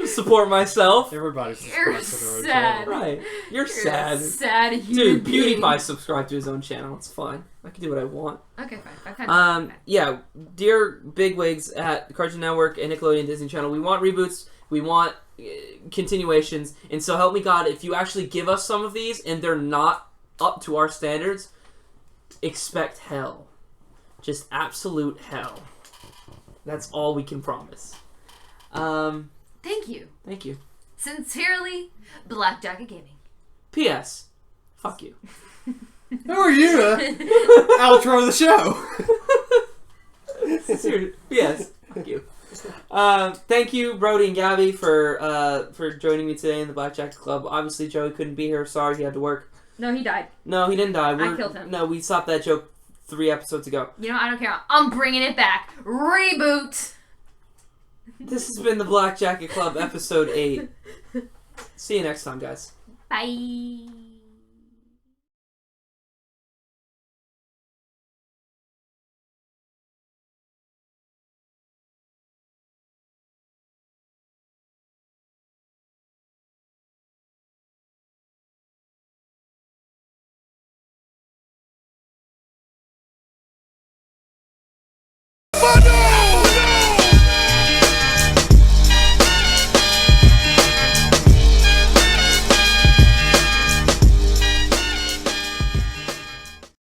Support myself. Everybody's You're subscribed to their own sad. channel. Right. You're You're sad. a sad human Dude, being. PewDiePie subscribed to his own channel. It's fine. I can do what I want. Okay, fine. Yeah, dear bigwigs at Cartoon Network and Nickelodeon Disney Channel, we want reboots, we want continuations, and so help me God, if you actually give us some of these and they're not up to our standards, expect hell. Just absolute hell. That's all we can promise. Thank you. Thank you. Sincerely, Black Jacket Gaming. P.S. Fuck you. Who are you to outro the show? Seriously. P.S. Fuck you. Thank you, Brody and Gabie, for joining me today in the Black Jacket Club. Obviously, Joey couldn't be here. Sorry, he had to work. No, he died. No, he didn't die. I killed him. No, we stopped that joke 3 episodes ago. You know, I don't care. I'm bringing it back. Reboot. This has been the Black Jacket Club, episode 8. See you next time, guys. Bye.